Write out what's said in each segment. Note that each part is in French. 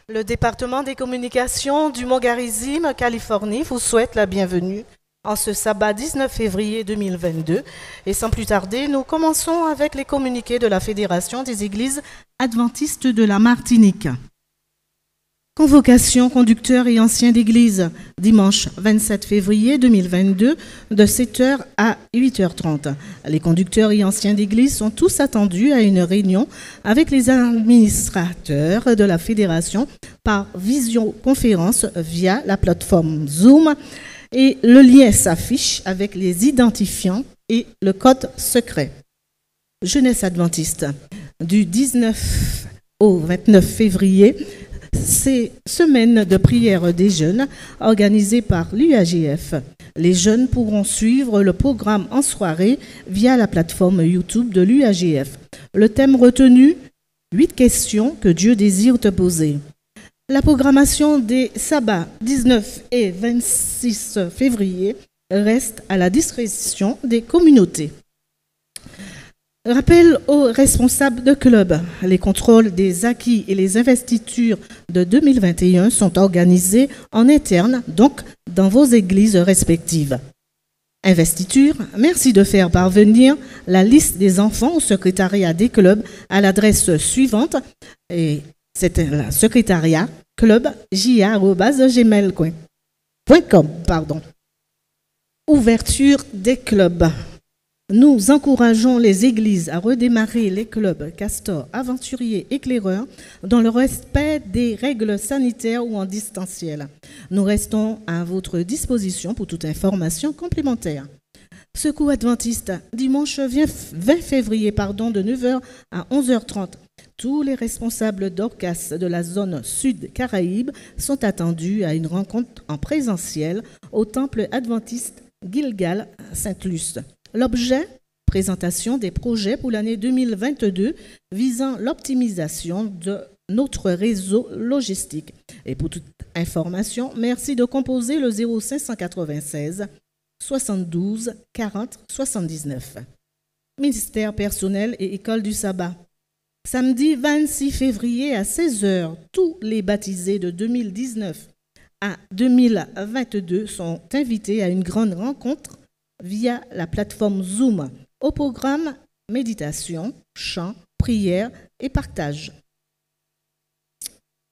Le département des communications du Montgarizim, Californie, vous souhaite la bienvenue en ce sabbat 19 février 2022. Et sans plus tarder, nous commençons avec les communiqués de la Fédération des Églises adventistes de la Martinique. Convocation conducteurs et anciens d'église, dimanche 27 février 2022, de 7h à 8h30. Les conducteurs et anciens d'église sont tous attendus à une réunion avec les administrateurs de la fédération par visioconférence via la plateforme Zoom et le lien s'affiche avec les identifiants et le code secret. Jeunesse adventiste, du 19 au 29 février, c'est semaine de prière des jeunes organisée par l'UAGF. Les jeunes pourront suivre le programme en soirée via la plateforme YouTube de l'UAGF. Le thème retenu, 8 questions que Dieu désire te poser. La programmation des sabbats 19 et 26 février reste à la discrétion des communautés. Rappel aux responsables de club, les contrôles des acquis et les investitures de 2021 sont organisés en interne, donc dans vos églises respectives. Investiture, merci de faire parvenir la liste des enfants au secrétariat des clubs à l'adresse suivante, et c'est le secrétariat clubja@gmail.com. Ouverture des clubs. Nous encourageons les églises à redémarrer les clubs Castor, Aventuriers, Éclaireurs dans le respect des règles sanitaires ou en distanciel. Nous restons à votre disposition pour toute information complémentaire. Secours adventiste, dimanche 20 février de 9h à 11h30. Tous les responsables d'ORCAS de la zone Sud Caraïbes sont attendus à une rencontre en présentiel au temple adventiste Gilgal Sainte-Luce. L'objet, présentation des projets pour l'année 2022 visant l'optimisation de notre réseau logistique. Et pour toute information, merci de composer le 0596 72 40 79. Ministère personnel et école du sabbat. Samedi 26 février à 16h, tous les baptisés de 2019 à 2022 sont invités à une grande rencontre via la plateforme Zoom. Au programme, méditation, chant, prière et partage.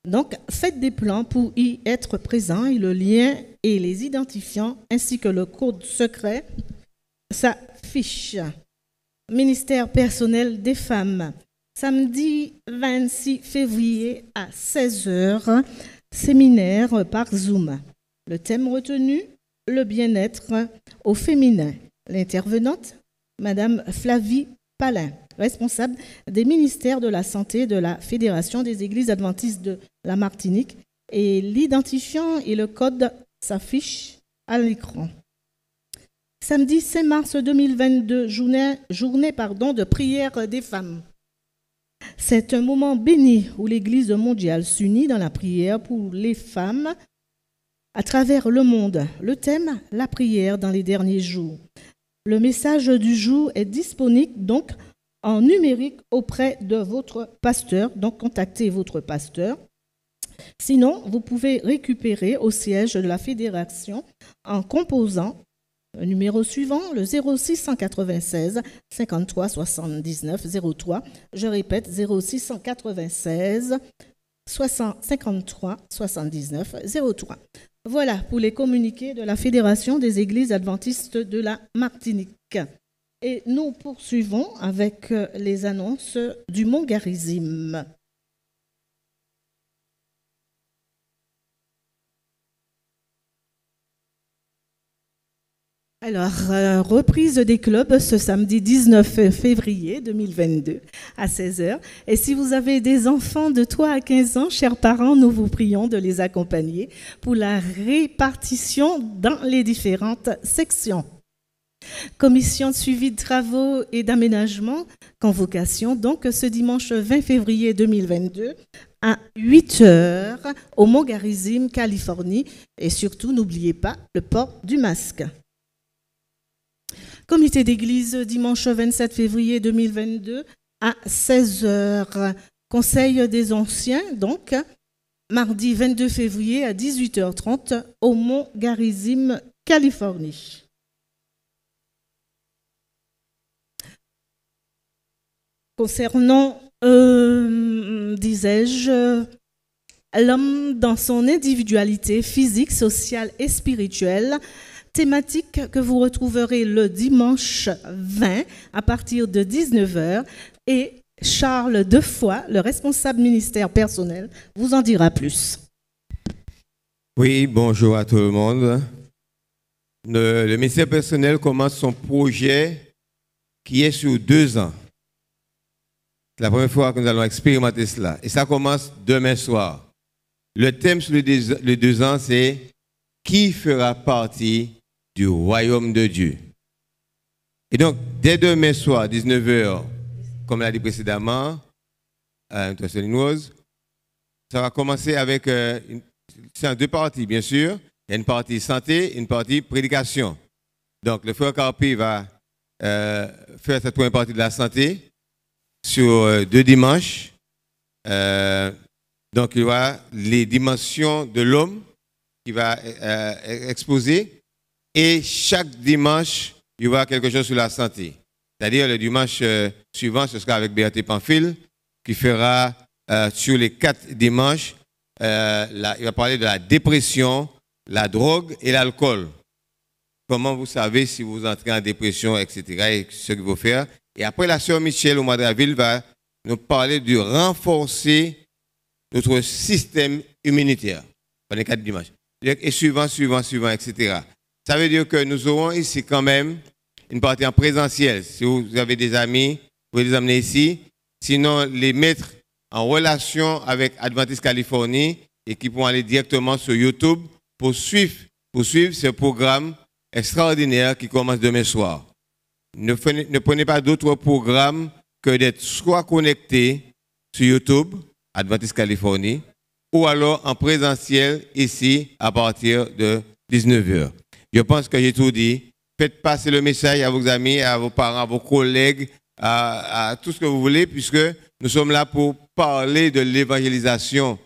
Donc, faites des plans pour y être présent et le lien et les identifiants ainsi que le code secret s'affichent. Ministère personnel des femmes. Samedi 26 février à 16h, séminaire par Zoom. Le thème retenu, le bien-être au féminin. L'intervenante, Madame Flavie Palin, responsable des ministères de la Santé de la Fédération des Églises adventistes de la Martinique, et l'identifiant et le code s'affichent à l'écran. Samedi 5 mars 2022, journée de prière des femmes. C'est un moment béni où l'Église mondiale s'unit dans la prière pour les femmes à travers le monde. Le thème, la prière dans les derniers jours. Le message du jour est disponible donc en numérique auprès de votre pasteur. Donc contactez votre pasteur. Sinon, vous pouvez récupérer au siège de la fédération en composant le numéro suivant, le 0696 53 79 03. Je répète, 0696 53 79 03. Voilà pour les communiqués de la Fédération des Églises adventistes de la Martinique. Et nous poursuivons avec les annonces du Montgarizim. Alors, reprise des clubs ce samedi 19 février 2022 à 16h. Et si vous avez des enfants de 3 à 15 ans, chers parents, nous vous prions de les accompagner pour la répartition dans les différentes sections. Commission de suivi de travaux et d'aménagement, convocation donc ce dimanche 20 février 2022 à 8h au Montgarizim, Californie. Et surtout, n'oubliez pas le port du masque. Comité d'église, dimanche 27 février 2022 à 16h. Conseil des anciens, donc, mardi 22 février à 18h30 au Mont Garizim, Californie. Concernant, disais-je, l'homme dans son individualité physique, sociale et spirituelle, thématique que vous retrouverez le dimanche 20 à partir de 19h, et Charles Defoy, le responsable ministère personnel, vous en dira plus. Oui, bonjour à tout le monde. Le ministère personnel commence son projet qui est sur 2 ans. C'est la première fois que nous allons expérimenter cela. Et ça commence demain soir. Le thème sur les 2 ans, c'est « Qui fera partie du royaume de Dieu ?» Et donc, dès demain soir, 19h, comme l'a dit précédemment, ça va commencer avec, c'est en 2 parties, bien sûr. Il y a une partie santé et une partie prédication. Donc, le frère Carpi va faire cette première partie de la santé sur 2 dimanches. Donc, il y aura les dimensions de l'homme qui va exposer. Et chaque dimanche, il y aura quelque chose sur la santé. C'est-à-dire, le dimanche suivant, ce sera avec Béatrice Pamphile, qui fera sur les 4 dimanches, il va parler de la dépression, la drogue et l'alcool. Comment vous savez si vous entrez en dépression, etc., et ce qu'il faut faire. Et après, la sœur Michel, au mois d'avril, va nous parler de renforcer notre système immunitaire pendant les 4 dimanches. Et suivant, etc. Ça veut dire que nous aurons ici quand même une partie en présentiel. Si vous avez des amis, vous pouvez les amener ici. Sinon, les mettre en relation avec Adventist Californie et qui pourront aller directement sur YouTube pour suivre ce programme extraordinaire qui commence demain soir. Ne prenez pas d'autres programmes que d'être soit connecté sur YouTube, Adventist Californie, ou alors en présentiel ici à partir de 19h. Je pense que j'ai tout dit. Faites passer le message à vos amis, à vos parents, à vos collègues, à tout ce que vous voulez, puisque nous sommes là pour parler de l'évangélisation.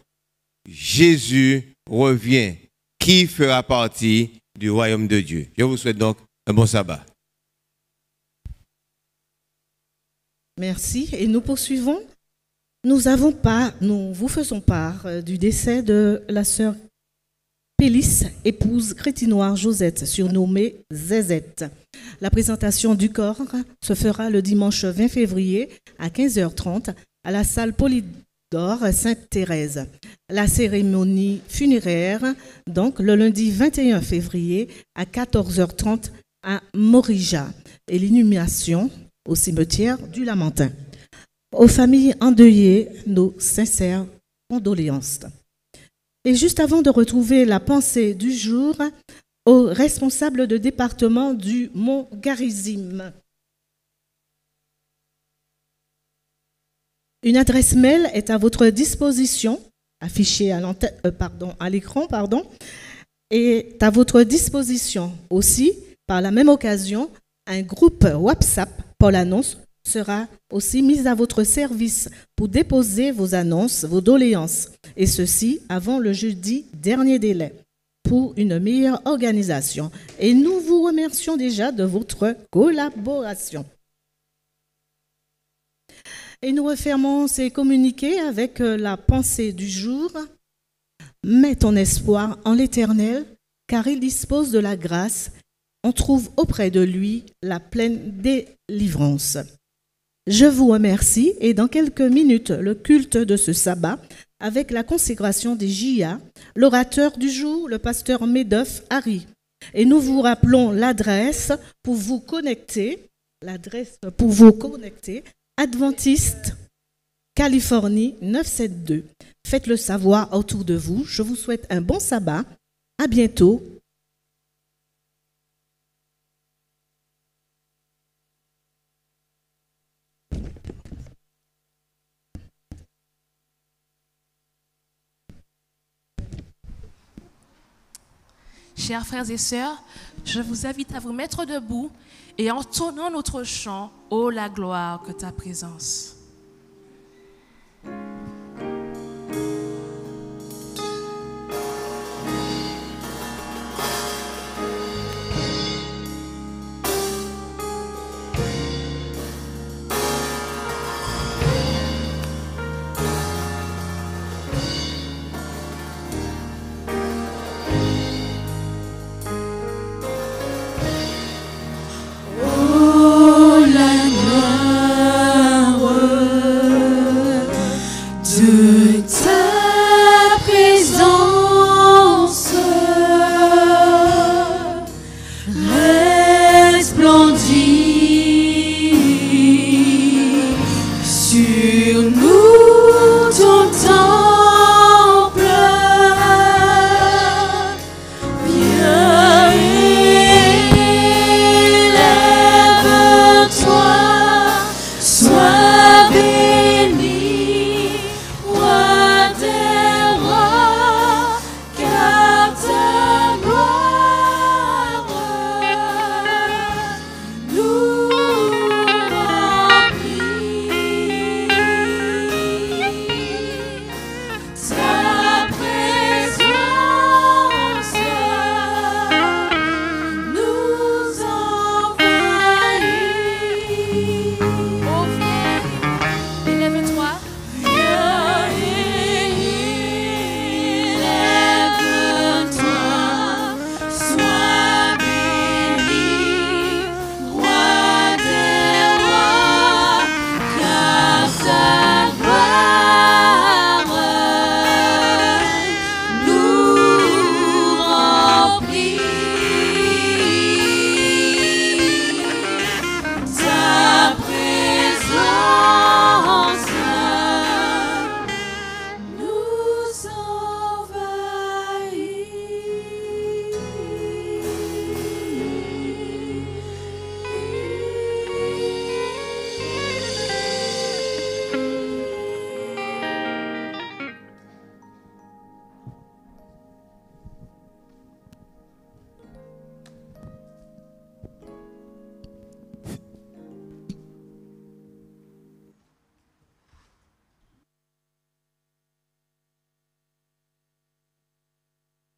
Jésus revient. Qui fera partie du royaume de Dieu? Je vous souhaite donc un bon sabbat. Merci. Et nous poursuivons. Nous vous faisons part du décès de la sœur Pélis, épouse Crétinoire Josette, surnommée Zézette. La présentation du corps se fera le dimanche 20 février à 15h30 à la salle Polydore Sainte-Thérèse. La cérémonie funéraire, donc le lundi 21 février à 14h30 à Morija, et l'inhumation au cimetière du Lamentin. Aux familles endeuillées, nos sincères condoléances. Et juste avant de retrouver la pensée du jour, au responsable de département du Mont Garizim. Une adresse mail est à votre disposition, affichée à l'écran, et à votre disposition aussi, par la même occasion, un groupe WhatsApp pour l'annonce sera aussi mis à votre service pour déposer vos annonces, vos doléances, et ceci avant le jeudi dernier délai, pour une meilleure organisation. Et nous vous remercions déjà de votre collaboration. Et nous refermons ces communiqués avec la pensée du jour. Mets ton espoir en l'Éternel, car il dispose de la grâce. On trouve auprès de lui la pleine délivrance. Je vous remercie et dans quelques minutes, le culte de ce sabbat avec la consécration des JA, l'orateur du jour, le pasteur Medoff Harry. Et nous vous rappelons l'adresse pour vous connecter, Adventist Californie 972. Faites-le savoir autour de vous. Je vous souhaite un bon sabbat. À bientôt. Chers frères et sœurs, je vous invite à vous mettre debout et entonnons notre chant « Oh la gloire que ta présence ».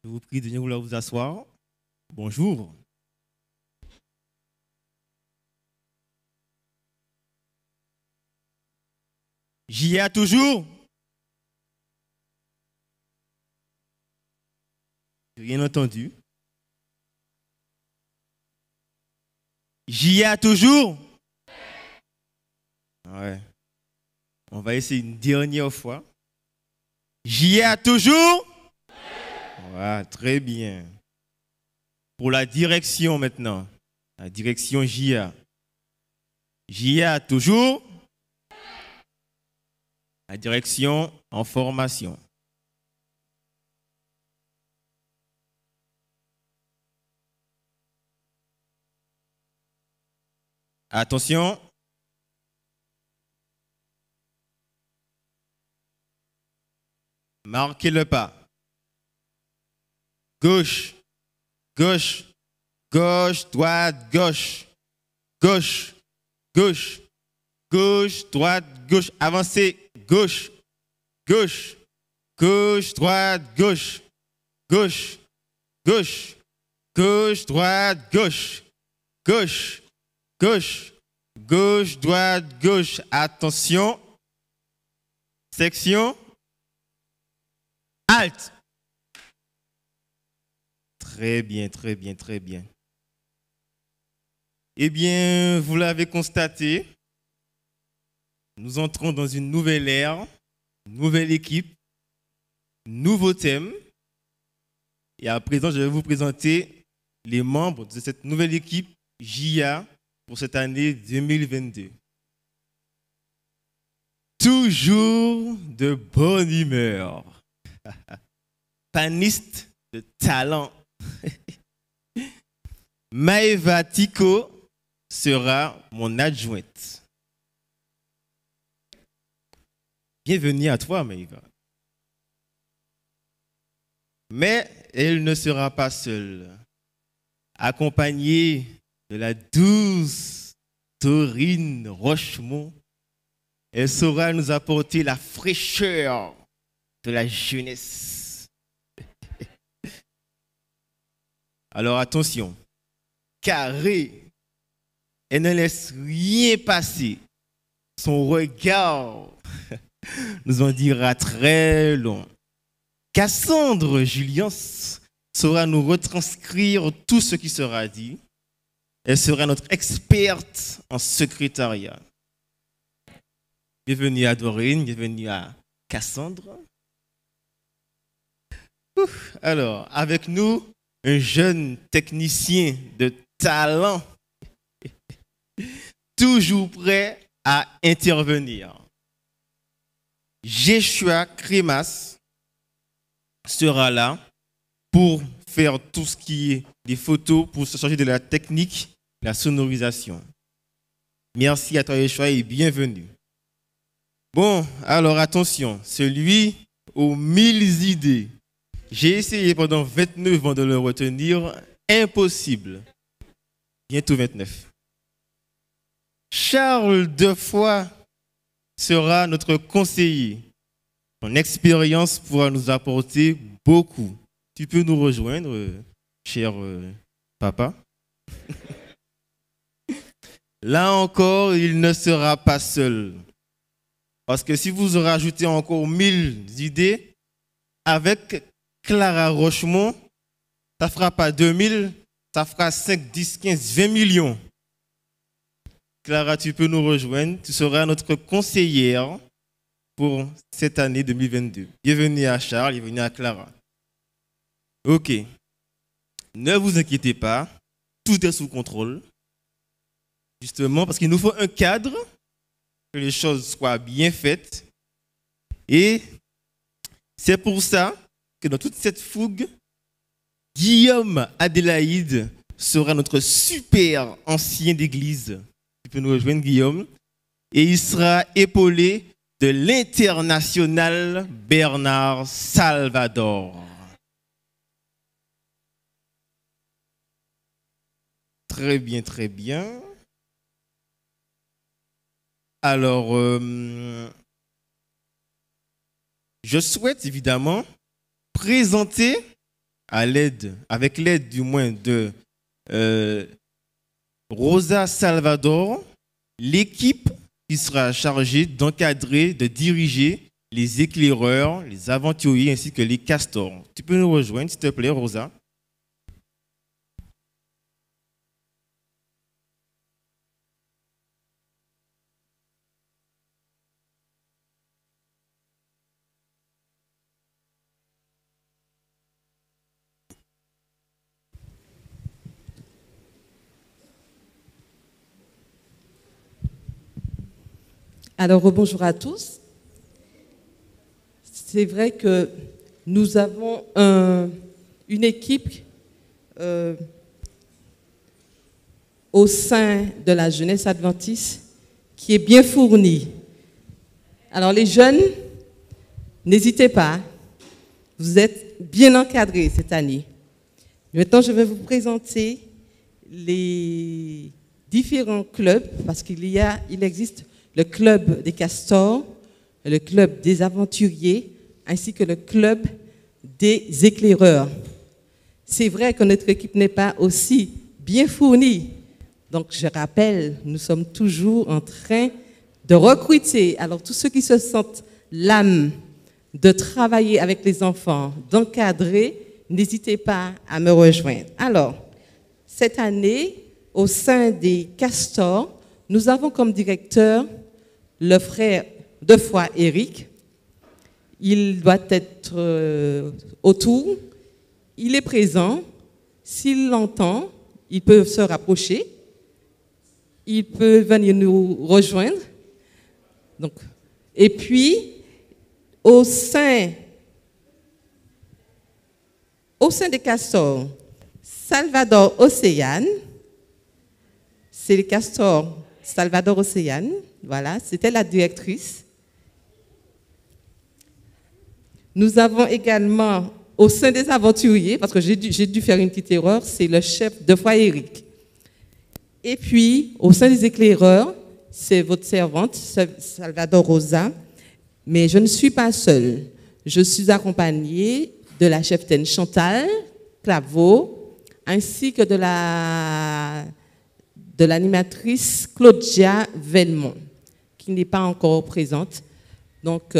Je vous prie de venir vous asseoir. Bonjour. J'y ai toujours. Rien entendu. J'y ai toujours. Ouais. On va essayer une dernière fois. J'y ai toujours. Ouais, très bien. Pour la direction maintenant. La direction JA. JA toujours. La direction en formation. Attention. Marquez le pas. Gauche, gauche, gauche, droite, gauche, gauche, gauche, gauche, droite, gauche. Avancez, gauche, gauche, gauche, droite, gauche, gauche, gauche, gauche, droite, gauche, gauche, gauche, gauche, droite, gauche. Attention. Section. Halte. Très bien, très bien, très bien. Eh bien, vous l'avez constaté, nous entrons dans une nouvelle ère, une nouvelle équipe, nouveau thème. Et à présent, je vais vous présenter les membres de cette nouvelle équipe JA pour cette année 2022. Toujours de bonne humeur. Paniste de talent. Maëva Tico sera mon adjointe. Bienvenue à toi, Maëva. Mais elle ne sera pas seule. Accompagnée de la douce Taurine Rochemont, elle saura nous apporter la fraîcheur de la jeunesse. Alors attention, carré, elle ne laisse rien passer. Son regard nous en dira très long. Cassandre Juliens saura nous retranscrire tout ce qui sera dit. Elle sera notre experte en secrétariat. Bienvenue à Dorine, bienvenue à Cassandre. Alors, avec nous, un jeune technicien de talent, toujours prêt à intervenir. Joshua Crémas sera là pour faire tout ce qui est des photos, pour se charger de la technique, la sonorisation. Merci à toi, Joshua, et bienvenue. Bon, alors attention, celui aux 1000 idées. J'ai essayé pendant 29 ans de le retenir. Impossible. Bientôt 29. Charles Defoy sera notre conseiller. Son expérience pourra nous apporter beaucoup. Tu peux nous rejoindre, cher papa? Là encore, il ne sera pas seul. Parce que si vous rajoutez encore 1000 idées, avec Clara Rochemont, ça ne fera pas 2000, ça fera 5, 10, 15, 20 millions. Clara, tu peux nous rejoindre. Tu seras notre conseillère pour cette année 2022. Bienvenue à Charles, bienvenue à Clara. Ok. Ne vous inquiétez pas, tout est sous contrôle. Justement, parce qu'il nous faut un cadre, que les choses soient bien faites. Et c'est pour ça que dans toute cette fougue, Guillaume Adélaïde sera notre super ancien d'église. Tu peux nous rejoindre, Guillaume. Et il sera épaulé de l'international Bernard Salvador. Très bien, très bien. Alors, je souhaite évidemment présenter avec l'aide du moins de Rosa Salvador, l'équipe qui sera chargée d'encadrer, de diriger les éclaireurs, les aventuriers ainsi que les castors. Tu peux nous rejoindre, s'il te plaît, Rosa? Alors, bonjour à tous. C'est vrai que nous avons une équipe au sein de la jeunesse adventiste qui est bien fournie. Alors, les jeunes, n'hésitez pas, vous êtes bien encadrés cette année. Maintenant, je vais vous présenter les différents clubs, parce qu'il existe le club des castors, le club des aventuriers, ainsi que le club des éclaireurs. C'est vrai que notre équipe n'est pas aussi bien fournie. Donc, je rappelle, nous sommes toujours en train de recruter. Alors, tous ceux qui se sentent l'âme de travailler avec les enfants, d'encadrer, n'hésitez pas à me rejoindre. Alors, cette année, au sein des castors, nous avons comme directeur le frère de foi Eric. Il doit être autour. Il est présent. S'il l'entend, il peut se rapprocher. Il peut venir nous rejoindre. Donc, et puis, au sein des castors, Salvador Océane, c'est le castor Salvador Océane, voilà, c'était la directrice. Nous avons également, au sein des aventuriers, parce que j'ai dû faire une petite erreur, c'est le chef de foi Eric. Et puis, au sein des éclaireurs, c'est votre servante, Salvador Rosa, mais je ne suis pas seule. Je suis accompagnée de la cheftaine Chantal Claveau, ainsi que de l'animatrice Claudia Velmont, qui n'est pas encore présente. Donc,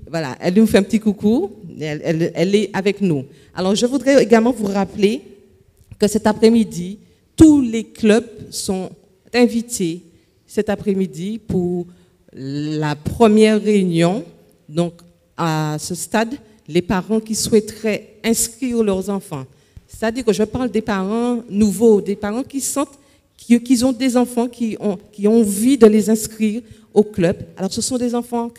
voilà, elle nous fait un petit coucou, elle est avec nous. Alors, je voudrais également vous rappeler que cet après-midi, tous les clubs sont invités cet après-midi pour la première réunion. Donc, à ce stade, les parents qui souhaiteraient inscrire leurs enfants, c'est-à-dire que je parle des parents nouveaux, des parents qui sentent qu'ils ont des enfants qui ont envie de les inscrire au club. Alors, ce sont des enfants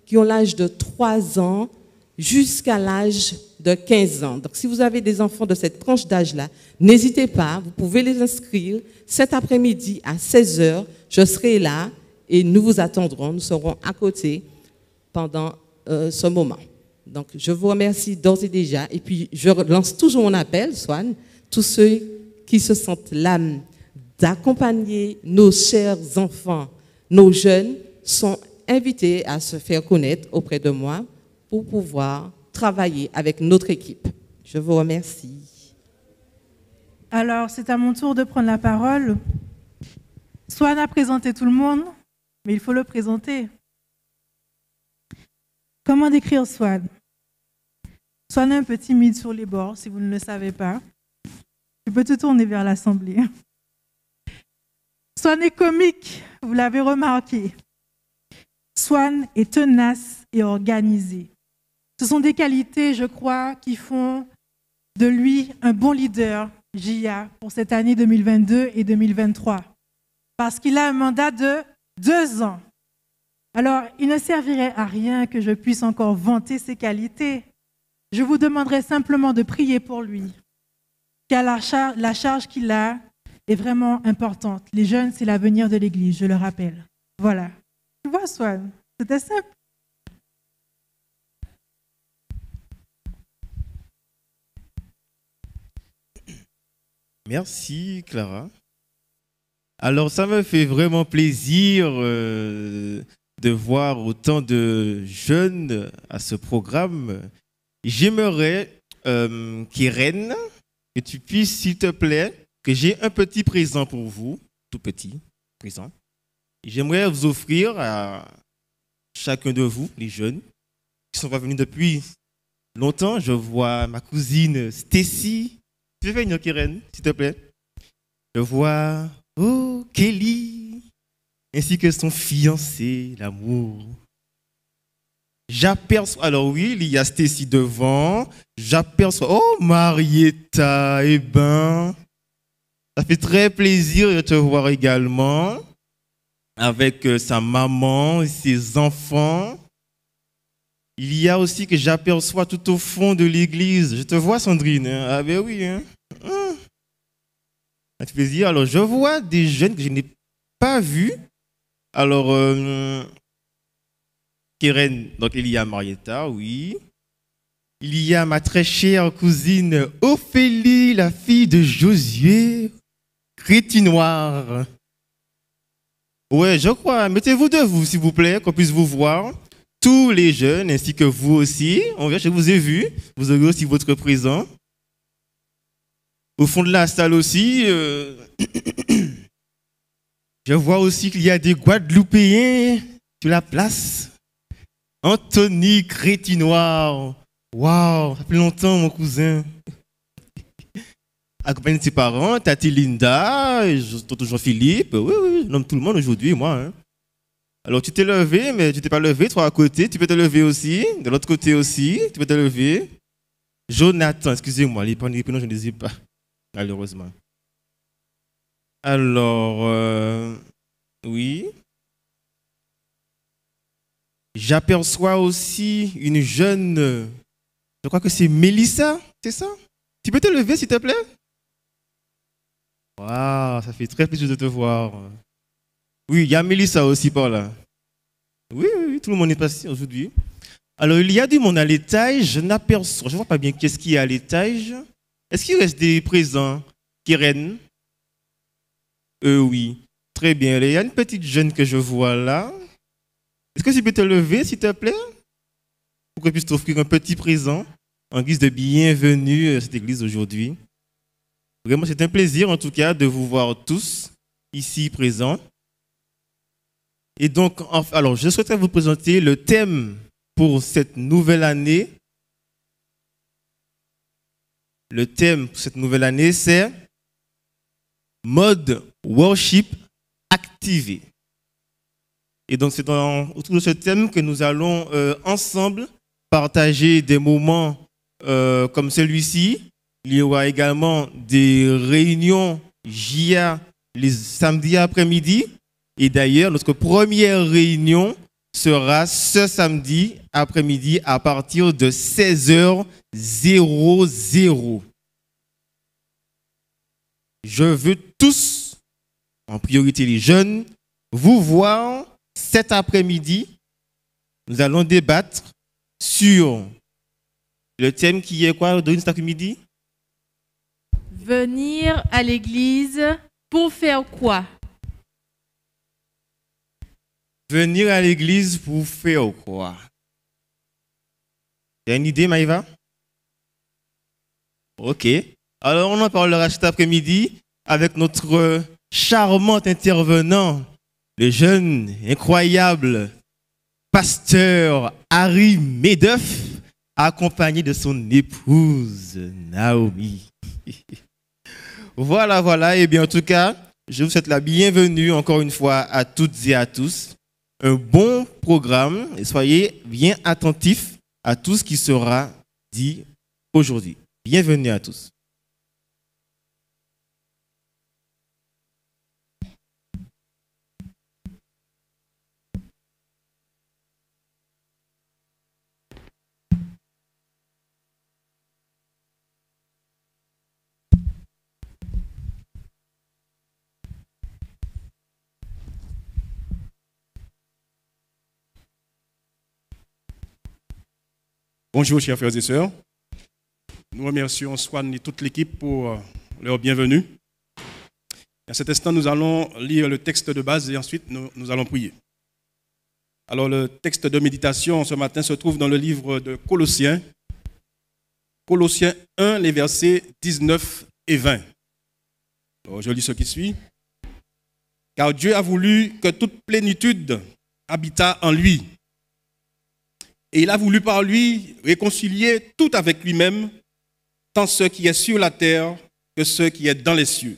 qui ont l'âge de 3 ans jusqu'à l'âge de 15 ans. Donc, si vous avez des enfants de cette tranche d'âge-là, n'hésitez pas, vous pouvez les inscrire. Cet après-midi, à 16h, je serai là et nous vous attendrons. Nous serons à côté pendant ce moment. Donc, je vous remercie d'ores et déjà. Et puis, je lance toujours mon appel, Swan, tous ceux qui se sentent l'âme d'accompagner nos chers enfants, nos jeunes, sont invités à se faire connaître auprès de moi pour pouvoir travailler avec notre équipe. Je vous remercie. Alors, c'est à mon tour de prendre la parole. Swan a présenté tout le monde, mais il faut le présenter. Comment décrire Swan? Swan est un peu timide sur les bords, si vous ne le savez pas. Tu peux te tourner vers l'Assemblée. Swan est comique, vous l'avez remarqué. Swan est tenace et organisé. Ce sont des qualités, je crois, qui font de lui un bon leader JA pour cette année 2022 et 2023. Parce qu'il a un mandat de 2 ans. Alors, il ne servirait à rien que je puisse encore vanter ses qualités. Je vous demanderai simplement de prier pour lui. Car la charge qu'il a est vraiment importante. Les jeunes, c'est l'avenir de l'Église, je le rappelle. Voilà. Tu vois, Swan, c'était simple. Merci, Clara. Alors, ça me fait vraiment plaisir de voir autant de jeunes à ce programme. j'aimerais, Keren, que tu puisses, s'il te plaît, que j'ai un petit présent pour vous, tout petit présent. J'aimerais vous offrir à chacun de vous, les jeunes, qui sont pas venus depuis longtemps. Je vois ma cousine Stacy. Tu veux venir, Keren, s'il te plaît? Je vois Kelly, ainsi que son fiancé, l'amour. J'aperçois, alors oui, il y a Stacy devant. J'aperçois, oh Marietta, eh ben, ça fait très plaisir de te voir également, avec sa maman et ses enfants. Il y a aussi que j'aperçois tout au fond de l'église. Je te vois, Sandrine. Ah ben oui, hein. Ça fait plaisir. Alors, je vois des jeunes que je n'ai pas vus. Alors, Keren, donc il y a Marietta, oui. Il y a ma très chère cousine Ophélie, la fille de Josué, Crétinoir. Ouais, je crois. Mettez-vous debout, s'il vous plaît, qu'on puisse vous voir. Tous les jeunes, ainsi que vous aussi. Je vous ai vu. Vous aurez aussi votre présent. Au fond de la salle aussi, je vois aussi qu'il y a des Guadeloupéens sur la place. Anthony Crétinoir. Waouh, ça fait longtemps, mon cousin. Accompagné de ses parents, Tati Linda, tonton Jean-Philippe. Oui, nomme tout le monde aujourd'hui, moi. Hein. Alors, tu t'es levé, mais tu t'es pas levé, toi à côté. Tu peux te lever aussi. De l'autre côté aussi, tu peux te lever. Jonathan, excusez-moi, les prénoms, je ne les ai pas, malheureusement. Alors, oui. J'aperçois aussi une jeune, je crois que c'est Mélissa, c'est ça? Tu peux te lever, s'il te plaît? Waouh, ça fait très plaisir de te voir. Oui, il y a Mélissa aussi par là. Oui, tout le monde est passé aujourd'hui. Alors, il y a du monde à l'étage, je ne vois pas bien qu'est-ce qu'il y a à l'étage. Est-ce qu'il reste des présents, Keren? Oui, très bien. Il y a une petite jeune que je vois là. Est-ce que tu peux te lever, s'il te plaît? Pour que je puisse t'offrir un petit présent en guise de bienvenue à cette église aujourd'hui. Vraiment, c'est un plaisir en tout cas de vous voir tous ici présents. Et donc, alors, je souhaiterais vous présenter le thème pour cette nouvelle année. Le thème pour cette nouvelle année, c'est mode worship activé. Et donc, c'est autour de ce thème que nous allons ensemble partager des moments comme celui-ci. Il y aura également des réunions JA les samedis après-midi. Et d'ailleurs, notre première réunion sera ce samedi après-midi à partir de 16h00. Je veux tous, en priorité les jeunes, vous voir cet après-midi. Nous allons débattre sur le thème qui est quoi, Dorine, cet après-midi? Venir à l'église pour faire quoi? Venir à l'église pour faire quoi? Tu as une idée, Maïva? Ok. Alors, on en parlera cet après-midi avec notre charmant intervenant, le jeune, incroyable pasteur Harry Medeuf, accompagné de son épouse Naomi. Voilà. Et bien, en tout cas, je vous souhaite la bienvenue encore une fois à toutes et à tous. Un bon programme et soyez bien attentifs à tout ce qui sera dit aujourd'hui. Bienvenue à tous. Bonjour, chers frères et sœurs. Nous remercions Swan et toute l'équipe pour leur bienvenue. À cet instant, nous allons lire le texte de base et ensuite nous allons prier. Alors, le texte de méditation ce matin se trouve dans le livre de Colossiens, Colossiens 1, les versets 19 et 20. Alors, je lis ce qui suit. Car Dieu a voulu que toute plénitude habitât en lui. Et il a voulu par lui réconcilier tout avec lui-même, tant ce qui est sur la terre que ce qui est dans les cieux,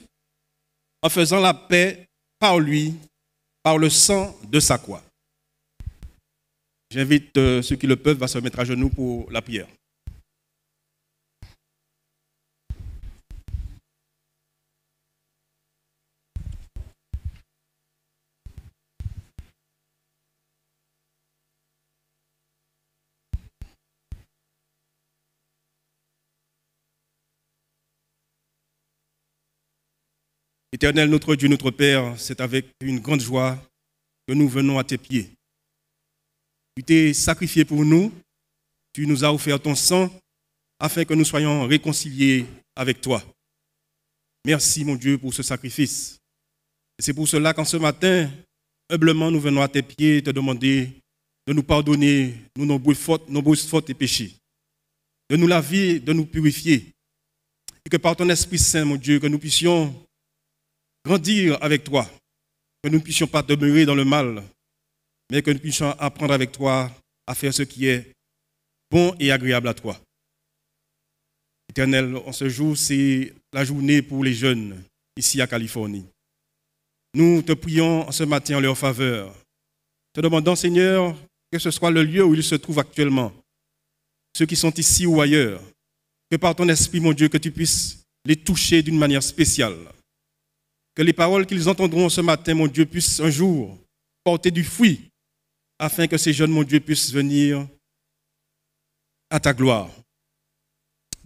en faisant la paix par lui, par le sang de sa croix. J'invite ceux qui le peuvent à se mettre à genoux pour la prière. Éternel, notre Dieu, notre Père, c'est avec une grande joie que nous venons à tes pieds. Tu t'es sacrifié pour nous, tu nous as offert ton sang afin que nous soyons réconciliés avec toi. Merci, mon Dieu, pour ce sacrifice. Et c'est pour cela qu'en ce matin, humblement, nous venons à tes pieds te demander de nous pardonner nos nombreuses fautes et péchés, de nous laver, de nous purifier, et que par ton Esprit Saint, mon Dieu, que nous puissions grandir avec toi, que nous ne puissions pas demeurer dans le mal, mais que nous puissions apprendre avec toi à faire ce qui est bon et agréable à toi. Éternel, en ce jour, c'est la journée pour les jeunes ici à Californie. Nous te prions ce matin en leur faveur, te demandant, Seigneur, que ce soit le lieu où ils se trouvent actuellement, ceux qui sont ici ou ailleurs, que par ton esprit, mon Dieu, que tu puisses les toucher d'une manière spéciale. Que les paroles qu'ils entendront ce matin, mon Dieu, puissent un jour porter du fruit, afin que ces jeunes, mon Dieu, puissent venir à ta gloire.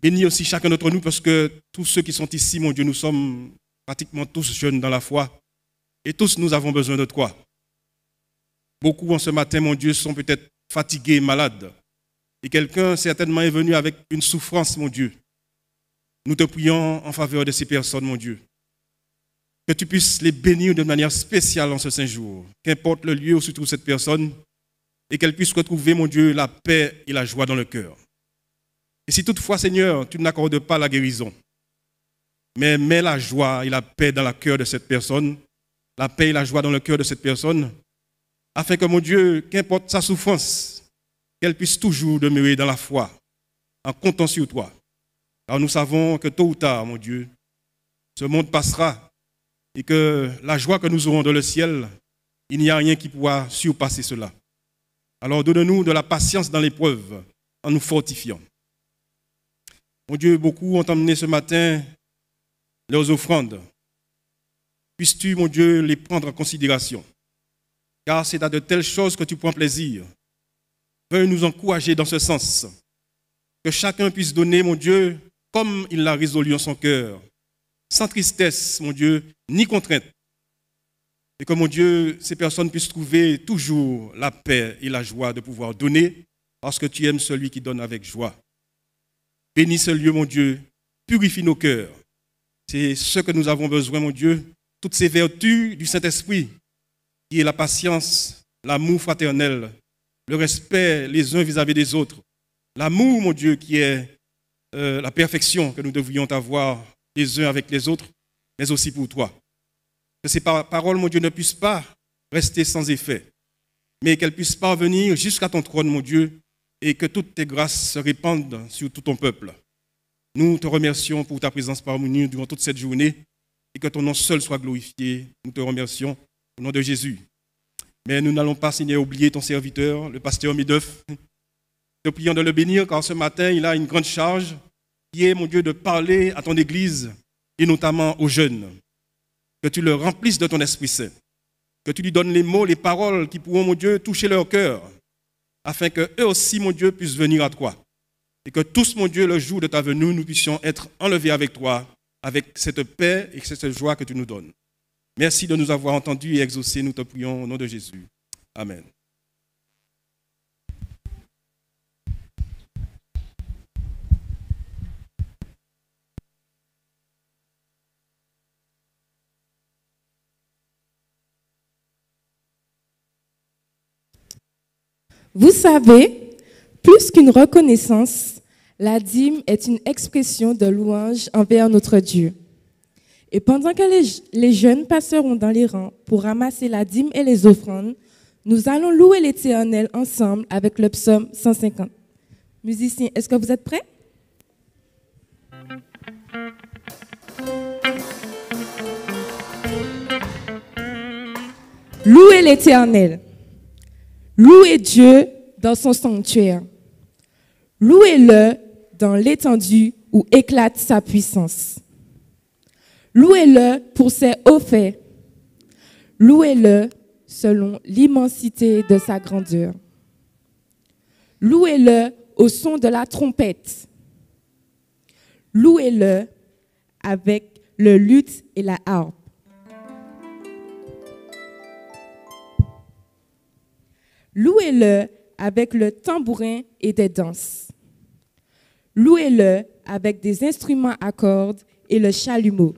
Bénis aussi chacun d'entre nous, parce que tous ceux qui sont ici, mon Dieu, nous sommes pratiquement tous jeunes dans la foi, et tous nous avons besoin de toi. Beaucoup en ce matin, mon Dieu, sont peut-être fatigués, malades, et quelqu'un certainement est venu avec une souffrance, mon Dieu. Nous te prions en faveur de ces personnes, mon Dieu. Que tu puisses les bénir de manière spéciale en ce saint jour. Qu'importe le lieu où se trouve cette personne, et qu'elle puisse retrouver, mon Dieu, la paix et la joie dans le cœur. Et si toutefois, Seigneur, tu n'accordes pas la guérison, mais mets la joie et la paix dans le cœur de cette personne, la paix et la joie dans le cœur de cette personne, afin que, mon Dieu, qu'importe sa souffrance, qu'elle puisse toujours demeurer dans la foi, en comptant sur toi. Car nous savons que tôt ou tard, mon Dieu, ce monde passera, et que la joie que nous aurons dans le ciel, il n'y a rien qui pourra surpasser cela. Alors donne-nous de la patience dans l'épreuve en nous fortifiant. Mon Dieu, beaucoup ont emmené ce matin leurs offrandes. Puisses-tu, mon Dieu, les prendre en considération, car c'est à de telles choses que tu prends plaisir. Veuille nous encourager dans ce sens, que chacun puisse donner, mon Dieu, comme il l'a résolu en son cœur, sans tristesse, mon Dieu, ni contrainte. Et que, mon Dieu, ces personnes puissent trouver toujours la paix et la joie de pouvoir donner, parce que tu aimes celui qui donne avec joie. Bénis ce lieu, mon Dieu, purifie nos cœurs. C'est ce que nous avons besoin, mon Dieu, toutes ces vertus du Saint-Esprit, qui est la patience, l'amour fraternel, le respect les uns vis-à-vis des autres, l'amour, mon Dieu, qui est la perfection que nous devrions avoir les uns avec les autres, mais aussi pour toi. Que ces paroles, mon Dieu, ne puissent pas rester sans effet, mais qu'elles puissent parvenir jusqu'à ton trône, mon Dieu, et que toutes tes grâces se répandent sur tout ton peuple. Nous te remercions pour ta présence parmi nous durant toute cette journée, et que ton nom seul soit glorifié. Nous te remercions au nom de Jésus. Mais nous n'allons pas, Seigneur, oublier ton serviteur, le pasteur Mideuf. Te prions de le bénir, car ce matin, il a une grande charge, qui est, mon Dieu, de parler à ton Église, et notamment aux jeunes. Que tu le remplisses de ton Esprit Saint. Que tu lui donnes les mots, les paroles qui pourront, mon Dieu, toucher leur cœur, afin qu'eux aussi, mon Dieu, puissent venir à toi. Et que tous, mon Dieu, le jour de ta venue, nous puissions être enlevés avec toi, avec cette paix et cette joie que tu nous donnes. Merci de nous avoir entendus et exaucés, nous te prions au nom de Jésus. Amen. Vous savez, plus qu'une reconnaissance, La dîme est une expression de louange envers notre Dieu. Et pendant que les jeunes passeront dans les rangs pour ramasser la dîme et les offrandes, nous allons louer l'Éternel ensemble avec le psaume 150. Musiciens, est-ce que vous êtes prêts? Louez l'Éternel. Louez Dieu dans son sanctuaire. Louez-le dans l'étendue où éclate sa puissance. Louez-le pour ses hauts faits. Louez-le selon l'immensité de sa grandeur. Louez-le au son de la trompette. Louez-le avec le luth et la harpe. Louez-le avec le tambourin et des danses. Louez-le avec des instruments à cordes et le chalumeau.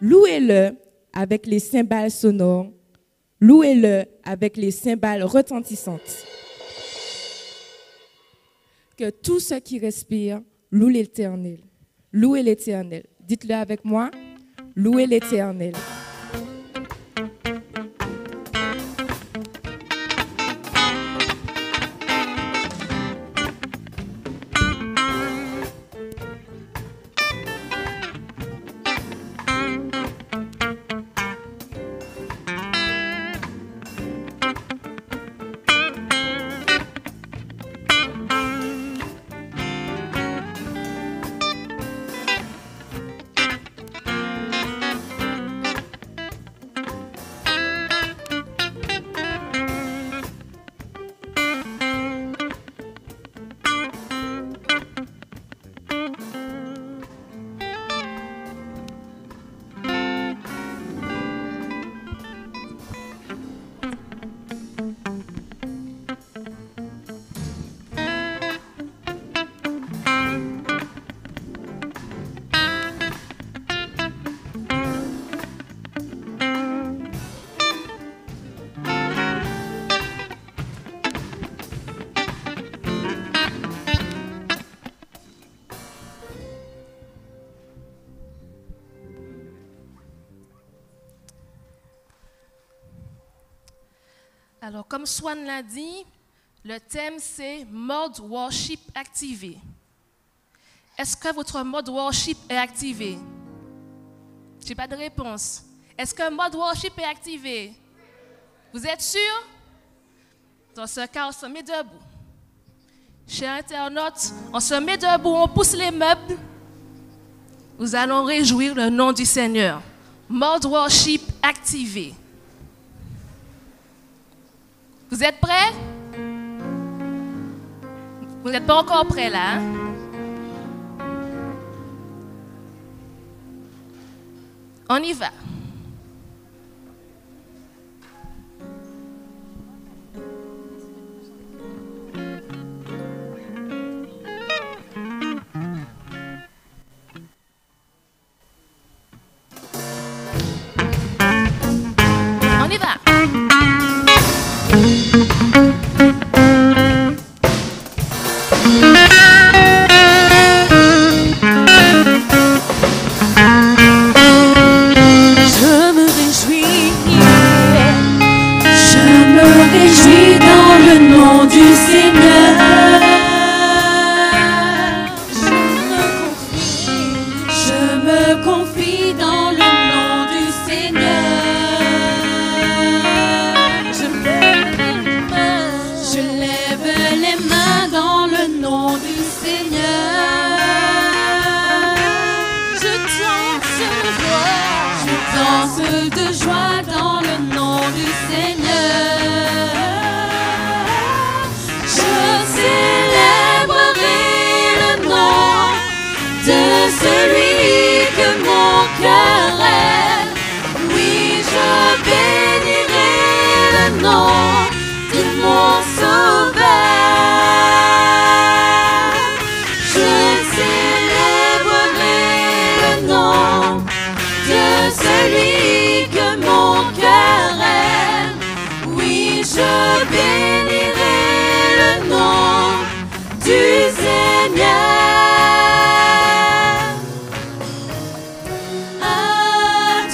Louez-le avec les cymbales sonores. Louez-le avec les cymbales retentissantes. Que tout ce qui respire loue l'Éternel. Louez l'Éternel. Dites-le avec moi. Louez l'Éternel. Alors, comme Swan l'a dit, le thème c'est mode worship activé. Est-ce que votre mode worship est activé? Je n'ai pas de réponse. Est-ce que mode worship est activé? Vous êtes sûr? Dans ce cas, on se met debout. Chers internautes, on se met debout, on pousse les meubles. Nous allons réjouir le nom du Seigneur. Mode worship activé. Vous êtes prêts? Vous n'êtes pas encore prêts là, hein? On y va. On y va. Celui que mon je bénirai le nom du Seigneur. À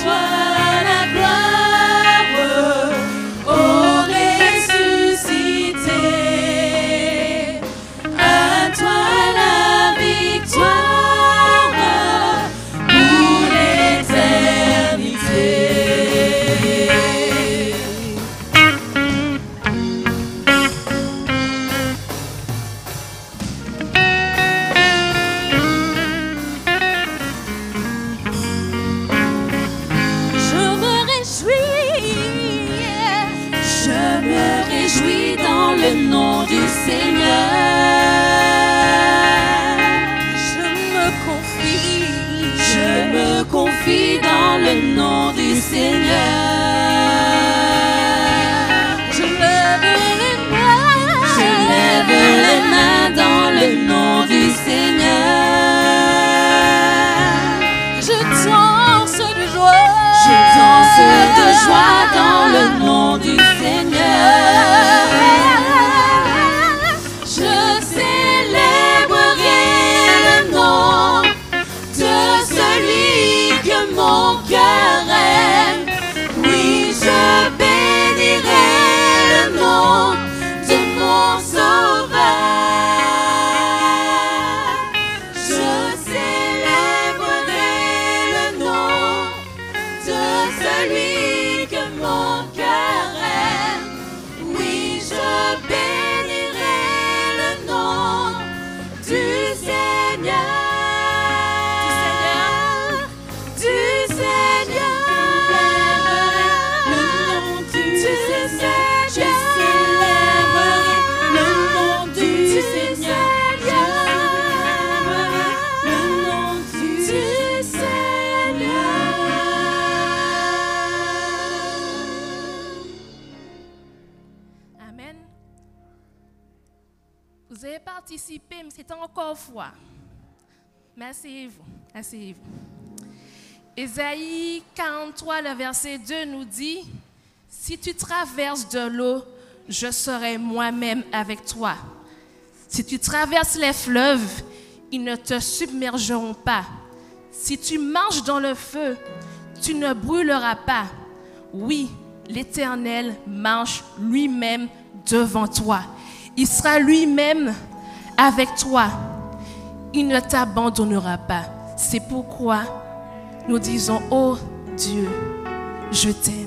toi la gloire, ô ressuscité. À toi la victoire pour l'éternité. Je me réjouis dans le nom du Seigneur. Je me confie dans le nom du Seigneur. Je lève les mains dans le nom du Seigneur. Je danse de joie dans le nom du Seigneur. Je célébrerai le nom de celui que mon cœur aime. Oui, je bénirai le nom de mon Sauveur. Je célébrerai le nom de celui que mon cœur aime. Oui, je bénirai le nom du Seigneur. Du Seigneur. Le nom du Seigneur. Je célébrerai le nom du Seigneur. Le nom du Seigneur. Amen. Vous avez participé, mais c'est encore fois. Mais asseyez-vous, asseyez-vous. Ésaïe 43, le verset 2 nous dit, « Si tu traverses de l'eau, je serai moi-même avec toi. Si tu traverses les fleuves, ils ne te submergeront pas. Si tu marches dans le feu, tu ne brûleras pas. Oui, l'Éternel marche lui-même devant toi. Il sera lui-même avec toi. Il ne t'abandonnera pas. C'est pourquoi nous disons, oh Dieu, je t'aime. »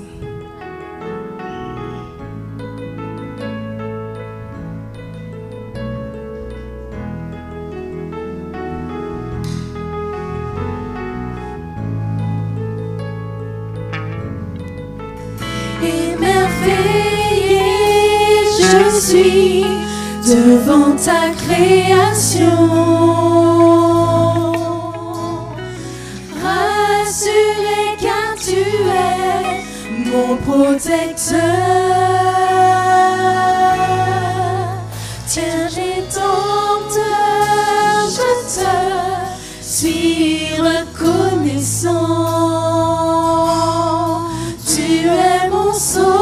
Émerveillé, je suis devant ta création. Rassuré car tu es mon protecteur. Tiens, rédempteur, je te suis reconnaissant. Tu es mon sauveur,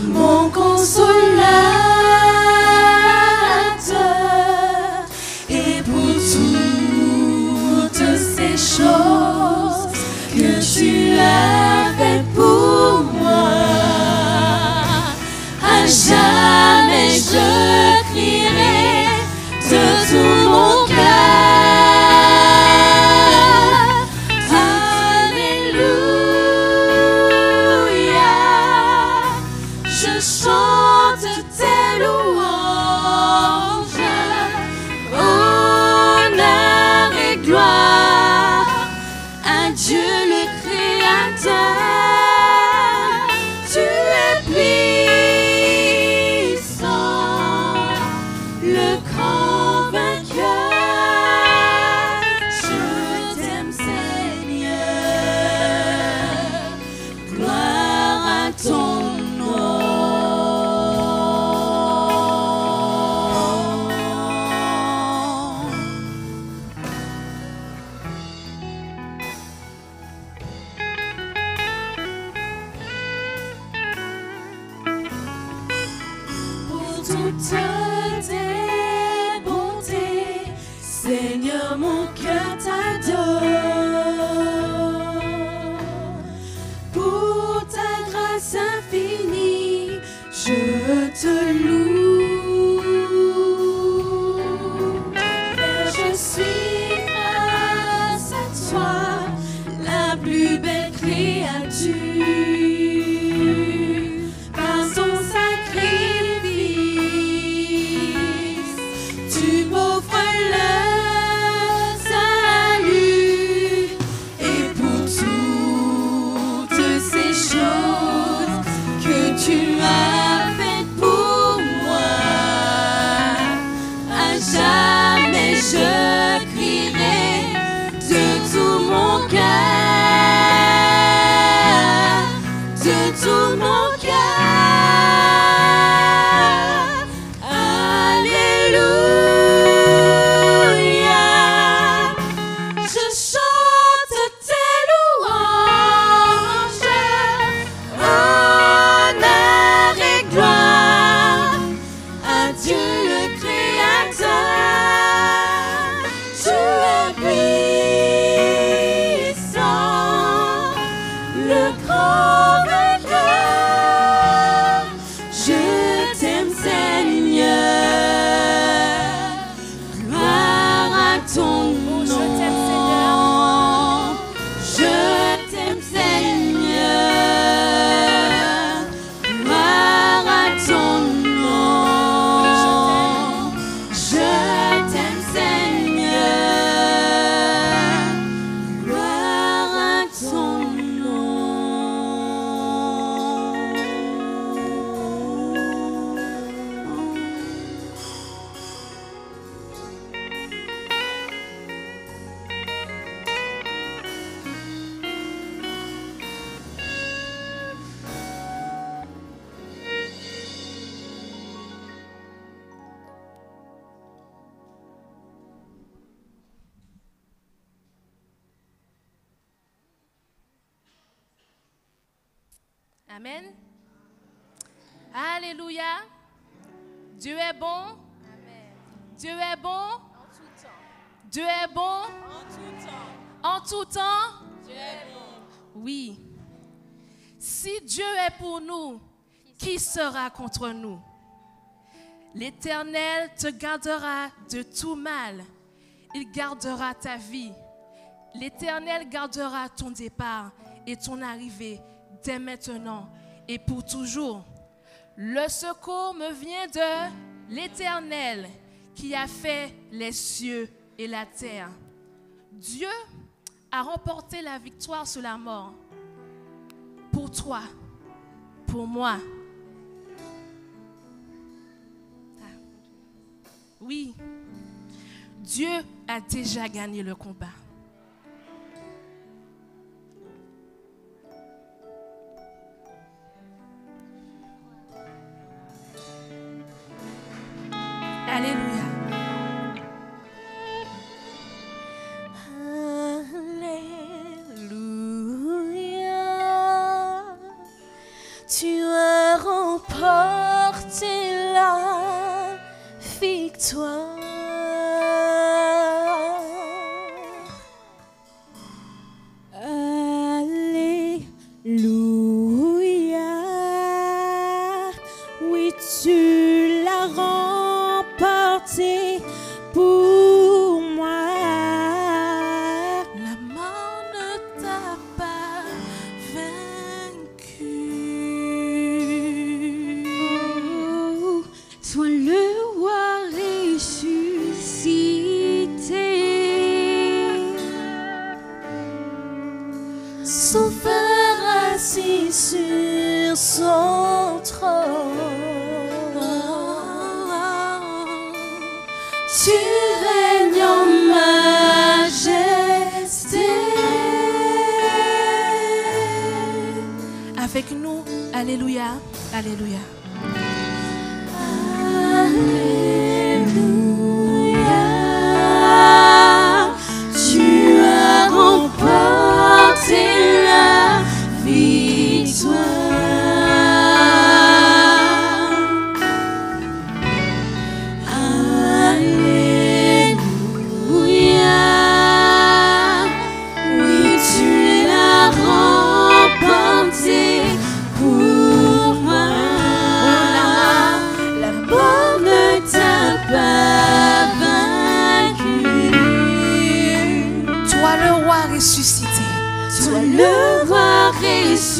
mon consolateur, et pour toutes ces choses que tu as fait pour moi, à jamais je. Crierai de tout mon cœur. tes bontés, Seigneur, mon cœur t'adore. Pour ta grâce infinie, je te loue. Car je suis grâce à toi, la plus belle créature. Par son sacrifice, tu m'offres le salut. Et pour toutes ces choses que tu as faites pour moi, à jamais je crierai de tout mon cœur, de tout mon cœur. Alléluia. Je chante tes louanges, honneur et gloire à Dieu le Créateur. Tu es puissant, le grand vainqueur. Je t'aime, Seigneur. Gloire à ton nom. Je t'aime, Seigneur. Je t'aime, Seigneur. Gloire à ton nom. Je t'aime, Seigneur. Gloire à ton nom. Amen. Alléluia. Dieu est bon. Dieu est bon. Dieu est bon. En tout temps. Dieu est bon. Oui. Si Dieu est pour nous, qui sera contre nous? L'Éternel te gardera de tout mal. Il gardera ta vie. L'Éternel gardera ton départ et ton arrivée dès maintenant et pour toujours. Le secours me vient de l'Éternel qui a fait les cieux et la terre. Dieu a remporté la victoire sur la mort. Pour toi, pour moi. Oui, Dieu a déjà gagné le combat. Alléluia. Alléluia. Tu as remporté la victoire. Alléluia. Oui, tu l'as remporté pour moi. La mort ne t'a pas vaincu. Sois le roi ressuscité. Sauveur assis sur son trône. Tu règnes en majesté. Avec nous, alléluia, alléluia. Alléluia. Tu as remporté la victoire. le roi ressuscité.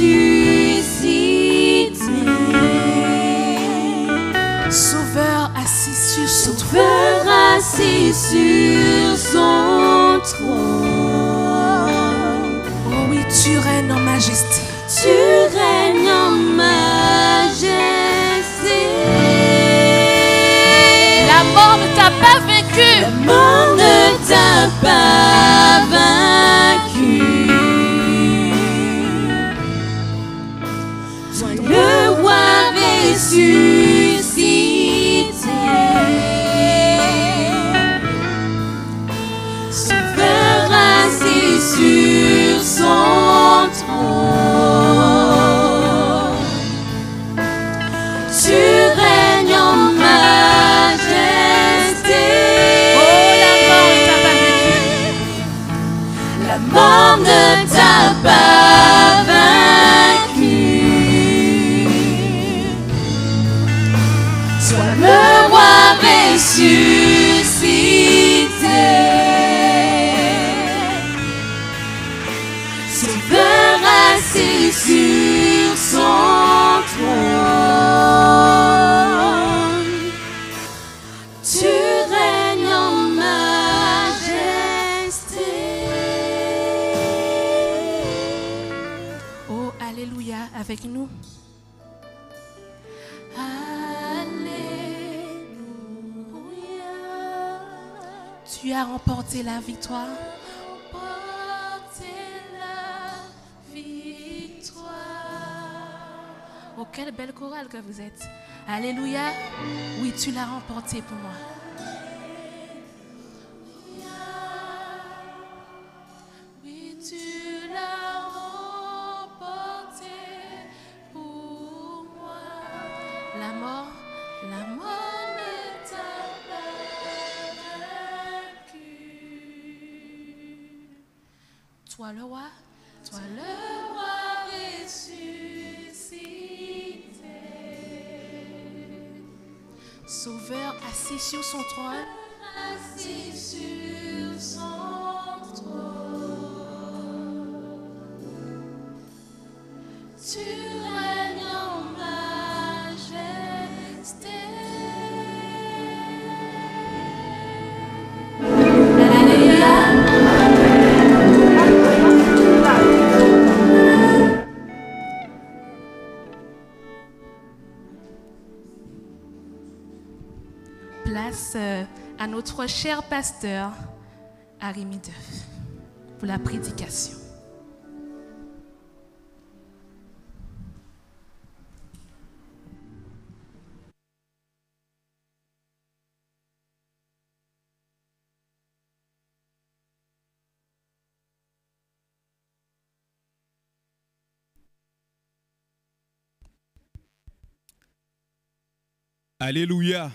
Sauveur assis sur son trône. Sauveur assis sur son trône. Oh oui, tu règnes en majesté. Tu règnes en majesté. La mort ne t'a pas vaincu. La mort ne t'a pas vaincu. Toi le roi ressuscité. Sauveur assis sur son trône. Tu règnes en majesté. La mort ne t'a pas vaincu. Sois le roi ressuscité. Sauveur assis sur son trône. Tu règnes en majesté. Oh, alléluia avec nous. Alléluia. Tu as remporté la victoire. Portez la victoire. Oh, quelle belle chorale que vous êtes. Alléluia. Oui, tu l'as remporté pour moi. Oui, tu l'as remporté pour moi. La mort La mort ne t'a pas vaincu. toi le roi. Toi le roi ressuscité. Sauveur assis sur son trône. Assis sur son trône. Tu règnes en majesté. Place à notre cher pasteur Harry Mideuf pour la prédication. Alléluia.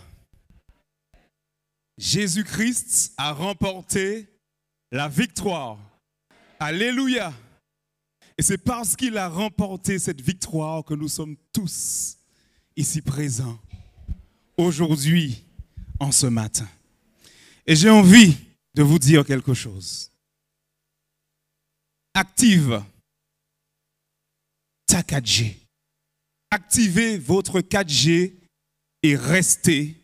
Jésus-Christ a remporté la victoire. Alléluia. Et c'est parce qu'il a remporté cette victoire que nous sommes tous ici présents, aujourd'hui, en ce matin. Et j'ai envie de vous dire quelque chose. Active ta 4G. Activez votre 4G et restez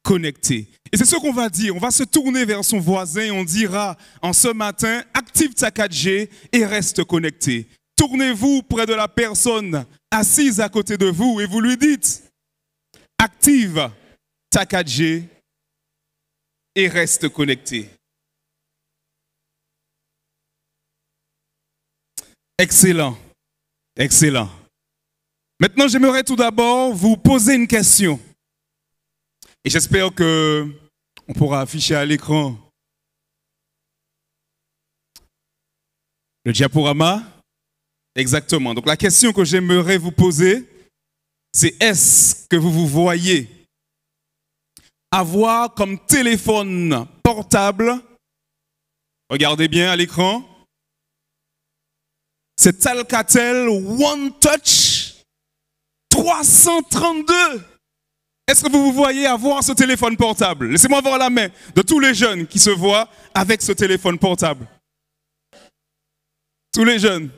connectés. Et c'est ce qu'on va dire. On va se tourner vers son voisin et on dira en ce matin, active ta 4G et reste connecté. Tournez-vous près de la personne assise à côté de vous et vous lui dites, active ta 4G et reste connecté. Excellent, excellent. Maintenant, j'aimerais tout d'abord vous poser une question. Et j'espère qu'on pourra afficher à l'écran le diaporama. Exactement. Donc la question que j'aimerais vous poser, c'est est-ce que vous vous voyez avoir comme téléphone portable, regardez bien à l'écran, c'est Alcatel One Touch 332. Est-ce que vous vous voyez avoir ce téléphone portable? Laissez-moi voir la main de tous les jeunes qui se voient avec ce téléphone portable. Tous les jeunes.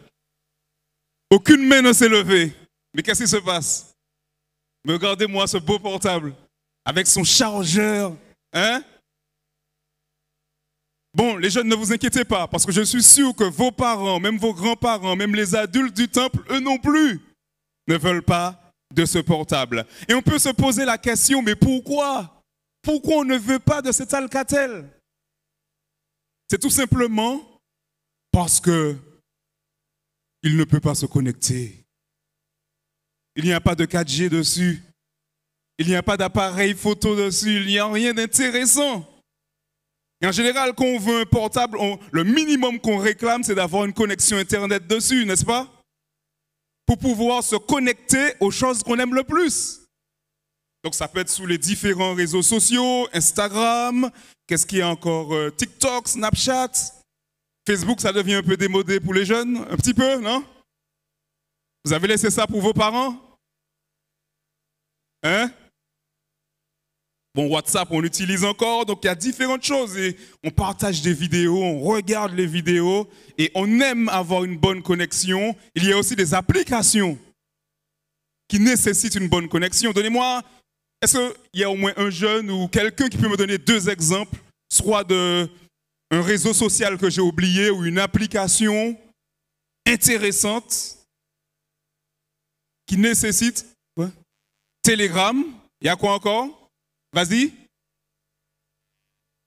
Aucune main ne s'est levée. Mais qu'est-ce qui se passe? Mais regardez-moi ce beau portable avec son chargeur. Hein? Bon, les jeunes, ne vous inquiétez pas, parce que je suis sûr que vos parents, même vos grands-parents, même les adultes du temple, eux non plus, ne veulent pas de ce portable. Et on peut se poser la question, mais pourquoi? Pourquoi on ne veut pas de cet Alcatel? C'est tout simplement parce que il ne peut pas se connecter. Il n'y a pas de 4G dessus. Il n'y a pas d'appareil photo dessus. Il n'y a rien d'intéressant. Et en général, quand on veut un portable, le minimum qu'on réclame, c'est d'avoir une connexion Internet dessus, n'est-ce pas? Pour pouvoir se connecter aux choses qu'on aime le plus. Donc ça peut être sous les différents réseaux sociaux, Instagram, qu'est-ce qu'il y a encore? TikTok, Snapchat, Facebook, ça devient un peu démodé pour les jeunes, un petit peu, non? Vous avez laissé ça pour vos parents? Hein? Bon, WhatsApp, on l'utilise encore, donc il y a différentes choses. Et on partage des vidéos, on regarde les vidéos et on aime avoir une bonne connexion. Il y a aussi des applications qui nécessitent une bonne connexion. Donnez-moi, est-ce qu'il y a au moins un jeune ou quelqu'un qui peut me donner 2 exemples, soit d'un réseau social que j'ai oublié ou une application intéressante qui nécessite Telegram, il y a quoi encore? Vas-y.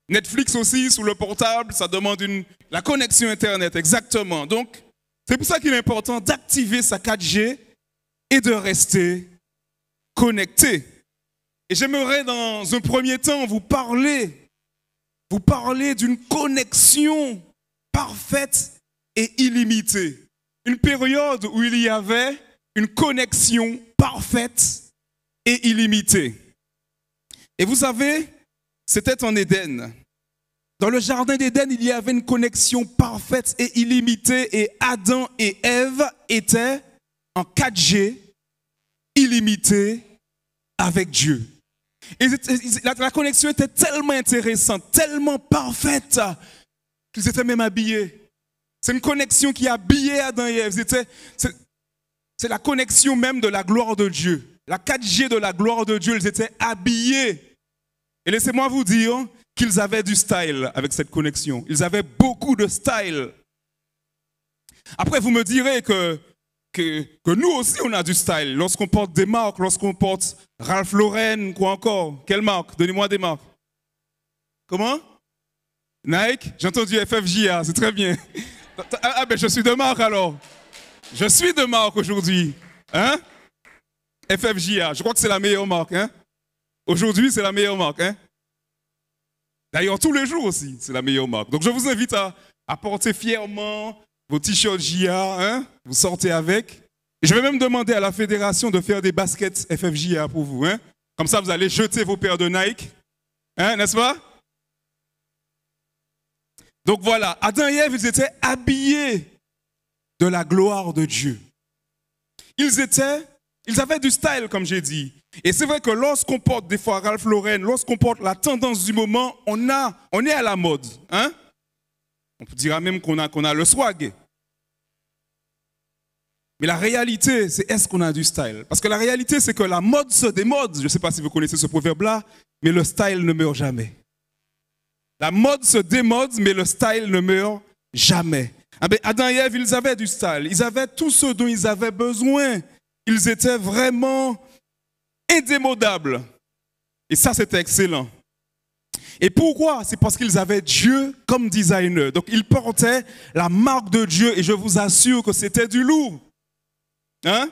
Netflix aussi, sous le portable, ça demande la connexion Internet, exactement. Donc, c'est pour ça qu'il est important d'activer sa 4G et de rester connecté. Et j'aimerais dans un premier temps vous parler d'une connexion parfaite et illimitée. Une période où il y avait une connexion parfaite et illimitée. Et vous savez, c'était en Éden. Dans le jardin d'Éden, il y avait une connexion parfaite et illimitée et Adam et Ève étaient en 4G illimité avec Dieu. Et la connexion était tellement intéressante, tellement parfaite qu'ils étaient même habillés. C'est une connexion qui habillait Adam et Ève. C'est la connexion même de la gloire de Dieu. La 4G de la gloire de Dieu, ils étaient habillés. Et laissez-moi vous dire qu'ils avaient du style avec cette connexion. Ils avaient beaucoup de style. Après, vous me direz que nous aussi, on a du style. Lorsqu'on porte des marques, lorsqu'on porte Ralph Lauren, quoi encore? Quelle marque? Donnez-moi des marques. Comment? Nike? J'ai entendu FFJA, c'est très bien. Ah ben je suis de marque alors. Je suis de marque aujourd'hui. Hein? FFJA, je crois que c'est la meilleure marque. Hein? Aujourd'hui, c'est la meilleure marque. Hein? D'ailleurs, tous les jours aussi, c'est la meilleure marque. Donc, je vous invite à porter fièrement vos t-shirts JA. Hein? Vous sortez avec. Et je vais même demander à la fédération de faire des baskets FFJA pour vous. Hein? Comme ça, vous allez jeter vos paires de Nike. Hein? N'est-ce pas? Donc, voilà. Adam et Ève, ils étaient habillés de la gloire de Dieu. Ils avaient du style, comme j'ai dit. Et c'est vrai que lorsqu'on porte des fois Ralph Lauren, lorsqu'on porte la tendance du moment, on est à la mode. Hein? On dira même qu'on a le swag. Mais la réalité, c'est est-ce qu'on a du style? Parce que la réalité, c'est que la mode se démode. Je ne sais pas si vous connaissez ce proverbe-là, mais le style ne meurt jamais. La mode se démode, mais le style ne meurt jamais. Adam et Ève, ils avaient du style. Ils avaient tout ce dont ils avaient besoin. Ils étaient vraiment indémodables. Et ça, c'était excellent. Et pourquoi? C'est parce qu'ils avaient Dieu comme designer. Donc, ils portaient la marque de Dieu et je vous assure que c'était du lourd. Hein?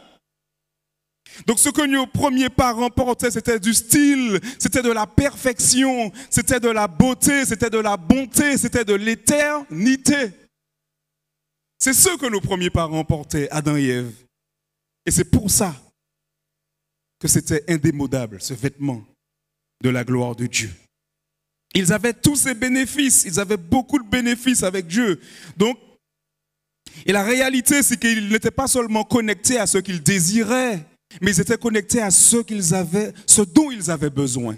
Donc, ce que nos premiers parents portaient, c'était du style, c'était de la perfection, c'était de la beauté, c'était de la bonté, c'était de l'éternité. C'est ce que nos premiers parents portaient, Adam et Ève. Et c'est pour ça que c'était indémodable, ce vêtement de la gloire de Dieu. Ils avaient tous ces bénéfices, ils avaient beaucoup de bénéfices avec Dieu. Donc, et la réalité, c'est qu'ils n'étaient pas seulement connectés à ce qu'ils désiraient, mais ils étaient connectés à ce dont ils avaient besoin.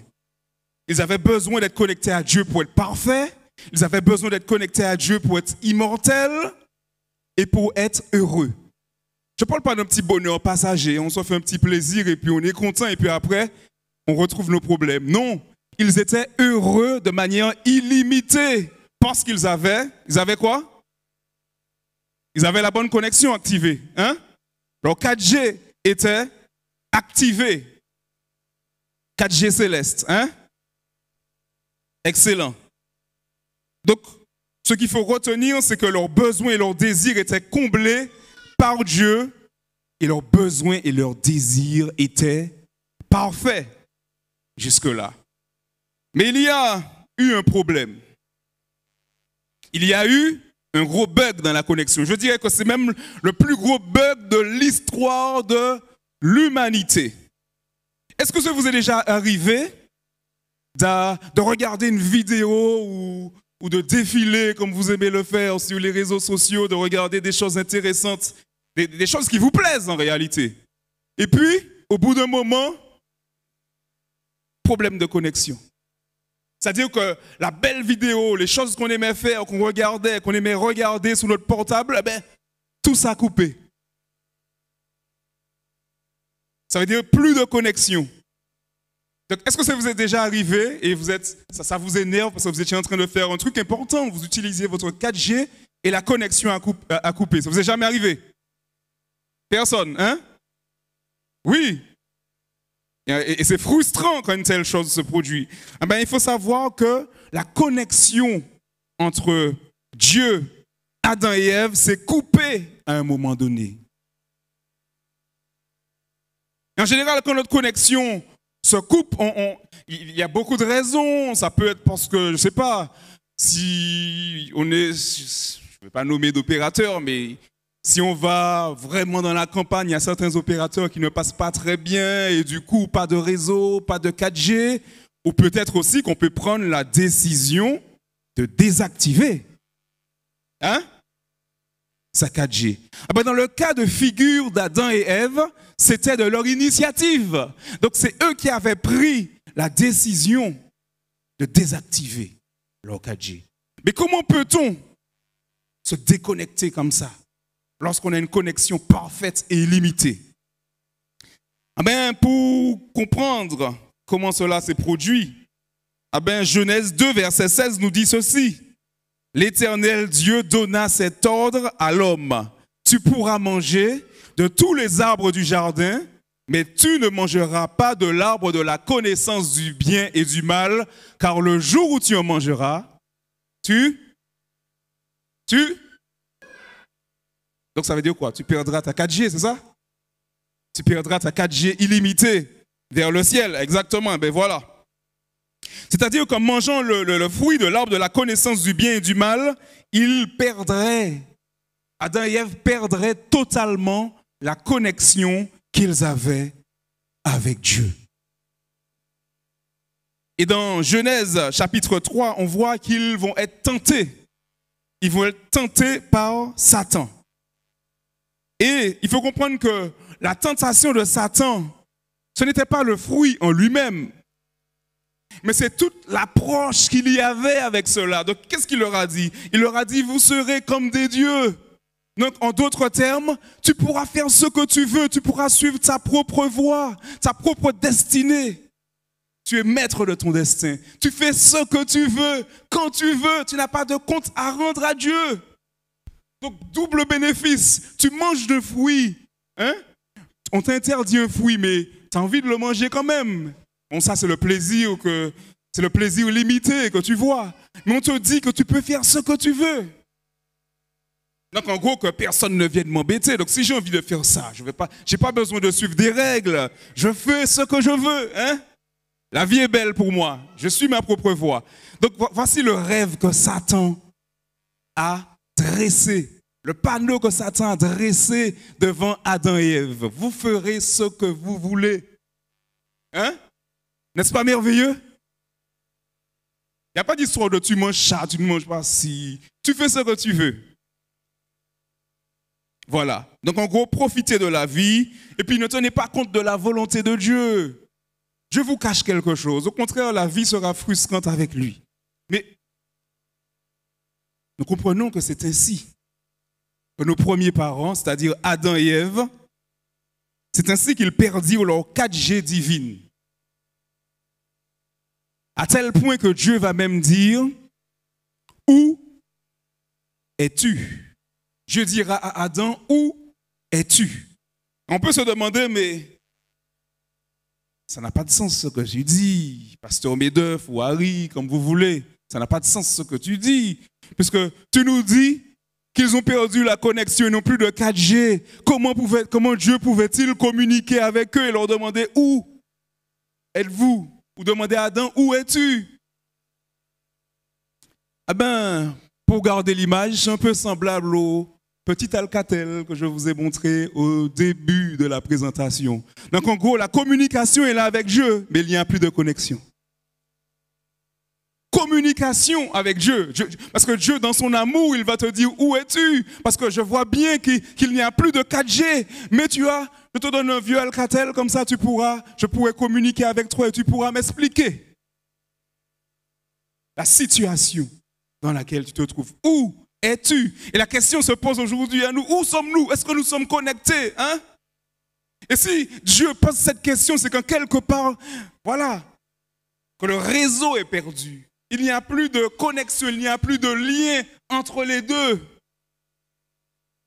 Ils avaient besoin d'être connectés à Dieu pour être parfaits, ils avaient besoin d'être connectés à Dieu pour être immortels et pour être heureux. Je ne parle pas d'un petit bonheur passager, on se fait un petit plaisir et puis on est content et puis après, on retrouve nos problèmes. Non, ils étaient heureux de manière illimitée parce qu'ils avaient quoi? Ils avaient la bonne connexion activée. Hein? Leur 4G était activé. 4G céleste. Hein? Excellent. Donc, ce qu'il faut retenir, c'est que leurs besoins et leurs désirs étaient comblés par Dieu et leurs besoins et leurs désirs étaient parfaits jusque-là. Mais il y a eu un problème. Il y a eu un gros bug dans la connexion. Je dirais que c'est même le plus gros bug de l'histoire de l'humanité. Est-ce que ça vous est déjà arrivé de regarder une vidéo ou de défiler comme vous aimez le faire sur les réseaux sociaux, de regarder des choses intéressantes, des choses qui vous plaisent en réalité. Et puis, au bout d'un moment, problème de connexion. C'est-à-dire que la belle vidéo, les choses qu'on aimait faire, qu'on aimait regarder sur notre portable, eh ben, tout ça a coupé. Ça veut dire plus de connexion. Donc, est-ce que ça vous est déjà arrivé et ça vous énerve parce que vous étiez en train de faire un truc important, vous utilisiez votre 4G et la connexion a coupé. Ça vous est jamais arrivé? Personne, hein? Oui. Et c'est frustrant quand une telle chose se produit. Eh bien, il faut savoir que la connexion entre Dieu, Adam et Ève s'est coupée à un moment donné. En général, quand notre connexion se coupe, il y a beaucoup de raisons. Ça peut être parce que, je ne sais pas, si on est, je ne vais pas nommer d'opérateur, mais si on va vraiment dans la campagne, il y a certains opérateurs qui ne passent pas très bien et du coup, pas de réseau, pas de 4G. Ou peut-être aussi qu'on peut prendre la décision de désactiver sa 4G. Ah ben dans le cas de figure d'Adam et Ève, c'était de leur initiative. Donc c'est eux qui avaient pris la décision de désactiver leur 4G. Mais comment peut-on se déconnecter comme ça lorsqu'on a une connexion parfaite et illimitée? Ah ben, pour comprendre comment cela s'est produit, ah ben, Genèse 2, verset 16 nous dit ceci. L'Éternel Dieu donna cet ordre à l'homme. Tu pourras manger de tous les arbres du jardin, mais tu ne mangeras pas de l'arbre de la connaissance du bien et du mal, car le jour où tu en mangeras, donc ça veut dire quoi? Tu perdras ta 4G, c'est ça? Tu perdras ta 4G illimitée vers le ciel, exactement, ben voilà. C'est-à-dire qu'en mangeant le fruit de l'arbre de la connaissance du bien et du mal, Adam et Ève perdraient totalement la connexion qu'ils avaient avec Dieu. Et dans Genèse chapitre 3, on voit qu'ils vont être tentés. Ils vont être tentés par Satan. Et il faut comprendre que la tentation de Satan, ce n'était pas le fruit en lui-même, mais c'est toute l'approche qu'il y avait avec cela. Donc, qu'est-ce qu'il leur a dit? Il leur a dit, vous serez comme des dieux. Donc, en d'autres termes, tu pourras faire ce que tu veux, tu pourras suivre ta propre voie, ta propre destinée. Tu es maître de ton destin. Tu fais ce que tu veux, quand tu veux. Tu n'as pas de compte à rendre à Dieu. Donc, double bénéfice. Tu manges de fruits. Hein? On t'interdit un fruit, mais tu as envie de le manger quand même. Bon, ça, c'est le plaisir limité que tu vois. Mais on te dit que tu peux faire ce que tu veux. Donc, en gros, que personne ne vienne m'embêter. Donc, si j'ai envie de faire ça, je n'ai pas besoin de suivre des règles. Je fais ce que je veux. Hein? La vie est belle pour moi. Je suis ma propre voie. Donc, voici le rêve que Satan a dressé. Le panneau que Satan a dressé devant Adam et Ève. Vous ferez ce que vous voulez. Hein? N'est-ce pas merveilleux? Il n'y a pas d'histoire de tu manges ça, tu ne manges pas ci. Tu fais ce que tu veux. Voilà. Donc en gros, profitez de la vie et puis ne tenez pas compte de la volonté de Dieu. Je vous cache quelque chose. Au contraire, la vie sera frustrante avec lui. Mais nous comprenons que c'est ainsi. de nos premiers parents, c'est-à-dire Adam et Ève. C'est ainsi qu'ils perdirent leur 4G divine. À tel point que Dieu va même dire, où es-tu? Dieu dira à Adam, où es-tu? On peut se demander, mais ça n'a pas de sens ce que tu dis, pasteur Médeuf ou Harry, comme vous voulez. Ça n'a pas de sens ce que tu dis, puisque tu nous dis qu'ils ont perdu la connexion et n'ont plus de 4G. Comment Dieu pouvait-il communiquer avec eux et leur demander où êtes-vous? Ou demander à Adam, où es-tu? Eh bien, pour garder l'image, c'est un peu semblable au petit Alcatel que je vous ai montré au début de la présentation. Donc en gros, la communication est là avec Dieu, mais il n'y a plus de connexion. Communication avec Dieu. Parce que Dieu, dans son amour, il va te dire, où es-tu? Parce que je vois bien qu'il n'y a plus de 4G. Mais je te donne un vieux Alcatel, comme ça je pourrais communiquer avec toi et tu pourras m'expliquer la situation dans laquelle tu te trouves. Où es-tu? Et la question se pose aujourd'hui à nous. Où sommes-nous? Est-ce que nous sommes connectés? Et si Dieu pose cette question, c'est qu'en quelque part, voilà, que le réseau est perdu. Il n'y a plus de connexion, il n'y a plus de lien entre les deux.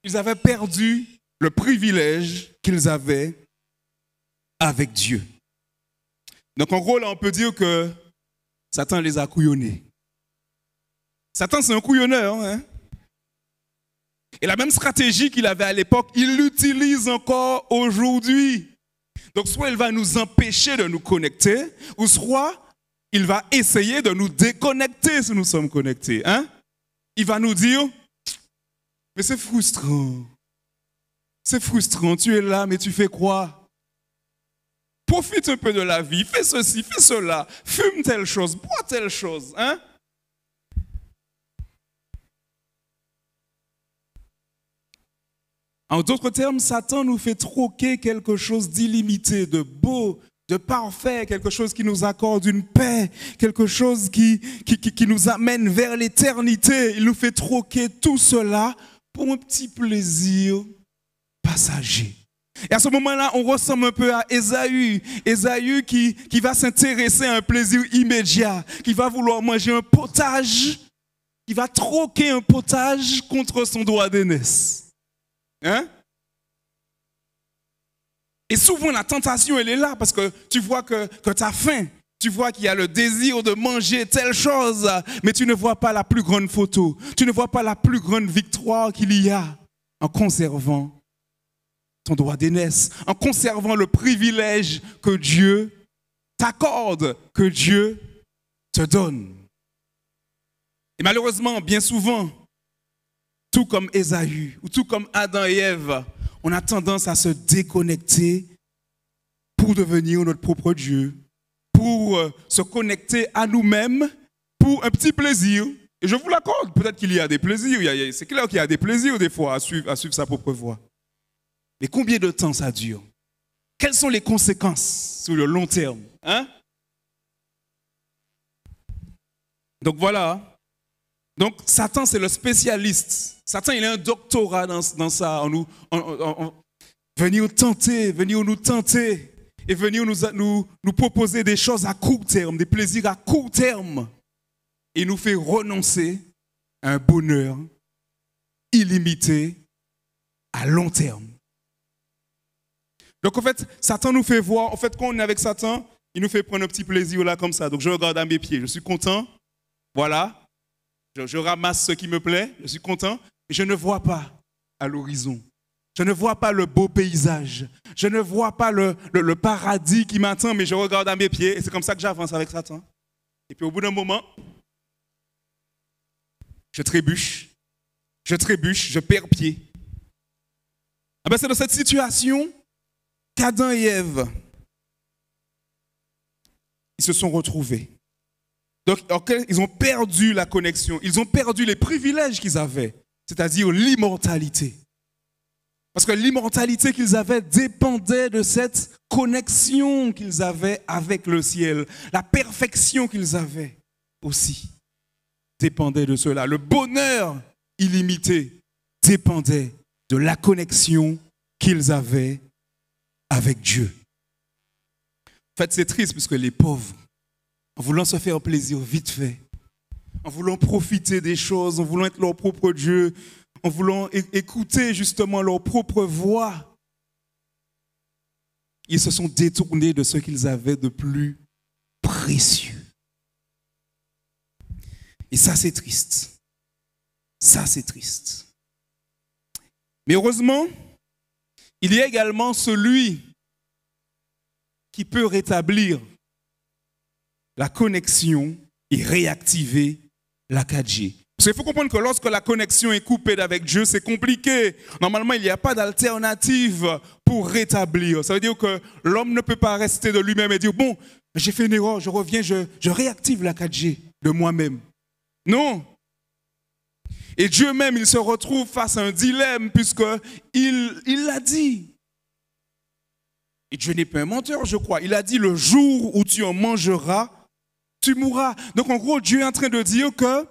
Ils avaient perdu le privilège qu'ils avaient avec Dieu. Donc en gros, là, on peut dire que Satan les a couillonnés. Satan, c'est un couillonneur. Et la même stratégie qu'il avait à l'époque, il l'utilise encore aujourd'hui. Donc soit il va nous empêcher de nous connecter, ou soit il va essayer de nous déconnecter si nous sommes connectés. Il va nous dire, mais c'est frustrant. C'est frustrant, tu es là, mais tu fais quoi? Profite un peu de la vie, fais ceci, fais cela, fume telle chose, bois telle chose. En d'autres termes, Satan nous fait troquer quelque chose d'illimité, de beau, de parfait, quelque chose qui nous accorde une paix, quelque chose qui nous amène vers l'éternité. Il nous fait troquer tout cela pour un petit plaisir passager. Et à ce moment-là, on ressemble un peu à Ésaü. Ésaü qui va s'intéresser à un plaisir immédiat, qui va vouloir manger un potage, qui va troquer un potage contre son droit d'aînesse. Et souvent, la tentation, elle est là parce que tu vois que tu as faim. Tu vois qu'il y a le désir de manger telle chose, mais tu ne vois pas la plus grande photo. Tu ne vois pas la plus grande victoire qu'il y a en conservant ton droit d'aînesse, en conservant le privilège que Dieu t'accorde, que Dieu te donne. Et malheureusement, bien souvent, tout comme Ésaü, ou tout comme Adam et Ève, on a tendance à se déconnecter pour devenir notre propre Dieu, pour se connecter à nous-mêmes, pour un petit plaisir. Et je vous l'accorde, peut-être qu'il y a des plaisirs, c'est clair qu'il y a des plaisirs des fois à suivre sa propre voie. Mais combien de temps ça dure? Quelles sont les conséquences sur le long terme? Donc voilà. Donc Satan, c'est le spécialiste. Satan, il a un doctorat dans ça. Venir nous tenter et venir nous proposer des choses à court terme, des plaisirs à court terme. Et nous fait renoncer à un bonheur illimité à long terme. Donc en fait, Satan nous fait voir, en fait quand on est avec Satan, il nous fait prendre un petit plaisir là comme ça. Donc je regarde à mes pieds, je suis content, voilà. Je ramasse ce qui me plaît, je suis content, mais je ne vois pas à l'horizon. Je ne vois pas le beau paysage. Je ne vois pas le paradis qui m'attend, mais je regarde à mes pieds et c'est comme ça que j'avance avec Satan. Et puis au bout d'un moment, je trébuche, je perds pied. C'est dans cette situation qu'Adam et Ève, ils se sont retrouvés. Donc, ils ont perdu la connexion, ils ont perdu les privilèges qu'ils avaient, c'est-à-dire l'immortalité. Parce que l'immortalité qu'ils avaient dépendait de cette connexion qu'ils avaient avec le ciel. La perfection qu'ils avaient aussi dépendait de cela. Le bonheur illimité dépendait de la connexion qu'ils avaient avec Dieu. En fait, c'est triste parce que les pauvres, en voulant se faire plaisir vite fait, en voulant profiter des choses, en voulant être leur propre Dieu, en voulant écouter justement leur propre voix, ils se sont détournés de ce qu'ils avaient de plus précieux. Et ça, c'est triste. Ça, c'est triste. Mais heureusement, il y a également celui qui peut rétablir la connexion et réactiver la 4G. Parce qu'il faut comprendre que lorsque la connexion est coupée avec Dieu, c'est compliqué. Normalement, il n'y a pas d'alternative pour rétablir. Ça veut dire que l'homme ne peut pas rester de lui-même et dire, bon, j'ai fait une erreur, je reviens, je réactive la 4G de moi-même. Non. Et Dieu même, il se retrouve face à un dilemme puisqu'il l'a dit. Et Dieu n'est pas un menteur, je crois. Il a dit, le jour où tu en mangeras, tu mourras. Donc en gros, Dieu est en train de dire que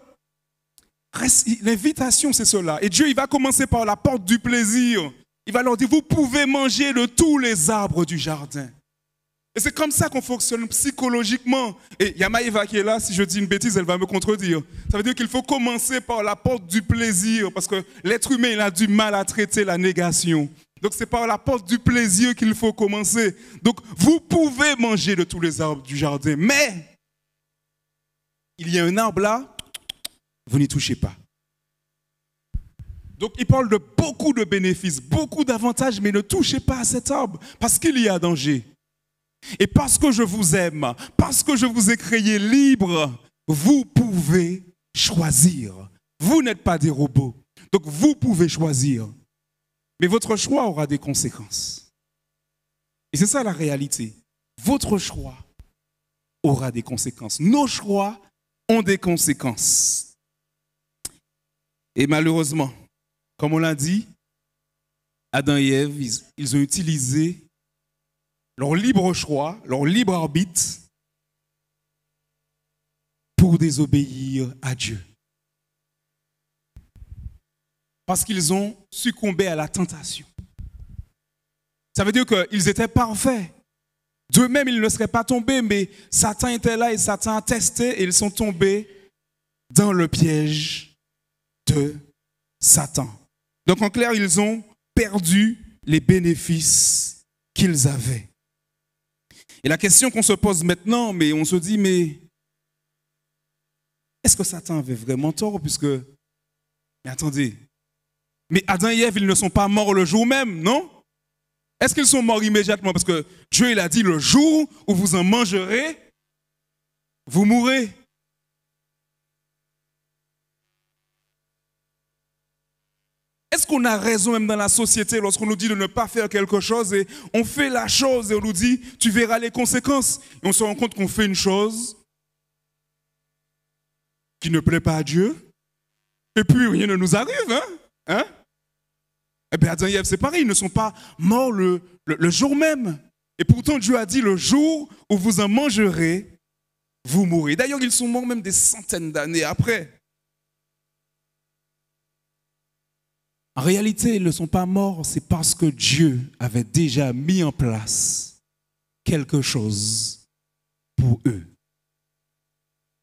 l'invitation, c'est cela. Et Dieu, il va commencer par la porte du plaisir. Il va leur dire, vous pouvez manger de tous les arbres du jardin. Et c'est comme ça qu'on fonctionne psychologiquement. Et Yamaïva qui est là, si je dis une bêtise, elle va me contredire. Ça veut dire qu'il faut commencer par la porte du plaisir, parce que l'être humain, il a du mal à traiter la négation. Donc c'est par la porte du plaisir qu'il faut commencer. Donc vous pouvez manger de tous les arbres du jardin, mais il y a un arbre là, vous n'y touchez pas. Donc il parle de beaucoup de bénéfices, beaucoup d'avantages, mais ne touchez pas à cet arbre, parce qu'il y a danger. Et parce que je vous aime, parce que je vous ai créé libre, vous pouvez choisir. Vous n'êtes pas des robots, donc vous pouvez choisir. Mais votre choix aura des conséquences. Et c'est ça la réalité. Votre choix aura des conséquences. Nos choix ont des conséquences. Et malheureusement, comme on l'a dit, Adam et Ève, ils ont utilisé leur libre choix, leur libre arbitre pour désobéir à Dieu. Parce qu'ils ont succombé à la tentation. Ça veut dire qu'ils étaient parfaits. D'eux-mêmes, ils ne seraient pas tombés, mais Satan était là et Satan a testé et ils sont tombés dans le piège de Satan. Donc en clair, ils ont perdu les bénéfices qu'ils avaient. Et la question qu'on se pose maintenant, mais on se dit, mais est-ce que Satan avait vraiment tort? Puisque, mais attendez, mais Adam et Ève, ils ne sont pas morts le jour même, non? Est-ce qu'ils sont morts immédiatement? Parce que Dieu, il a dit, le jour où vous en mangerez, vous mourrez. Est-ce qu'on a raison même dans la société lorsqu'on nous dit de ne pas faire quelque chose et on fait la chose et on nous dit tu verras les conséquences et on se rend compte qu'on fait une chose qui ne plaît pas à Dieu et puis rien ne nous arrive, hein? Eh bien Adam et Ève c'est pareil, ils ne sont pas morts le jour même et pourtant Dieu a dit le jour où vous en mangerez, vous mourrez. D'ailleurs ils sont morts même des centaines d'années après. En réalité, ils ne sont pas morts, c'est parce que Dieu avait déjà mis en place quelque chose pour eux.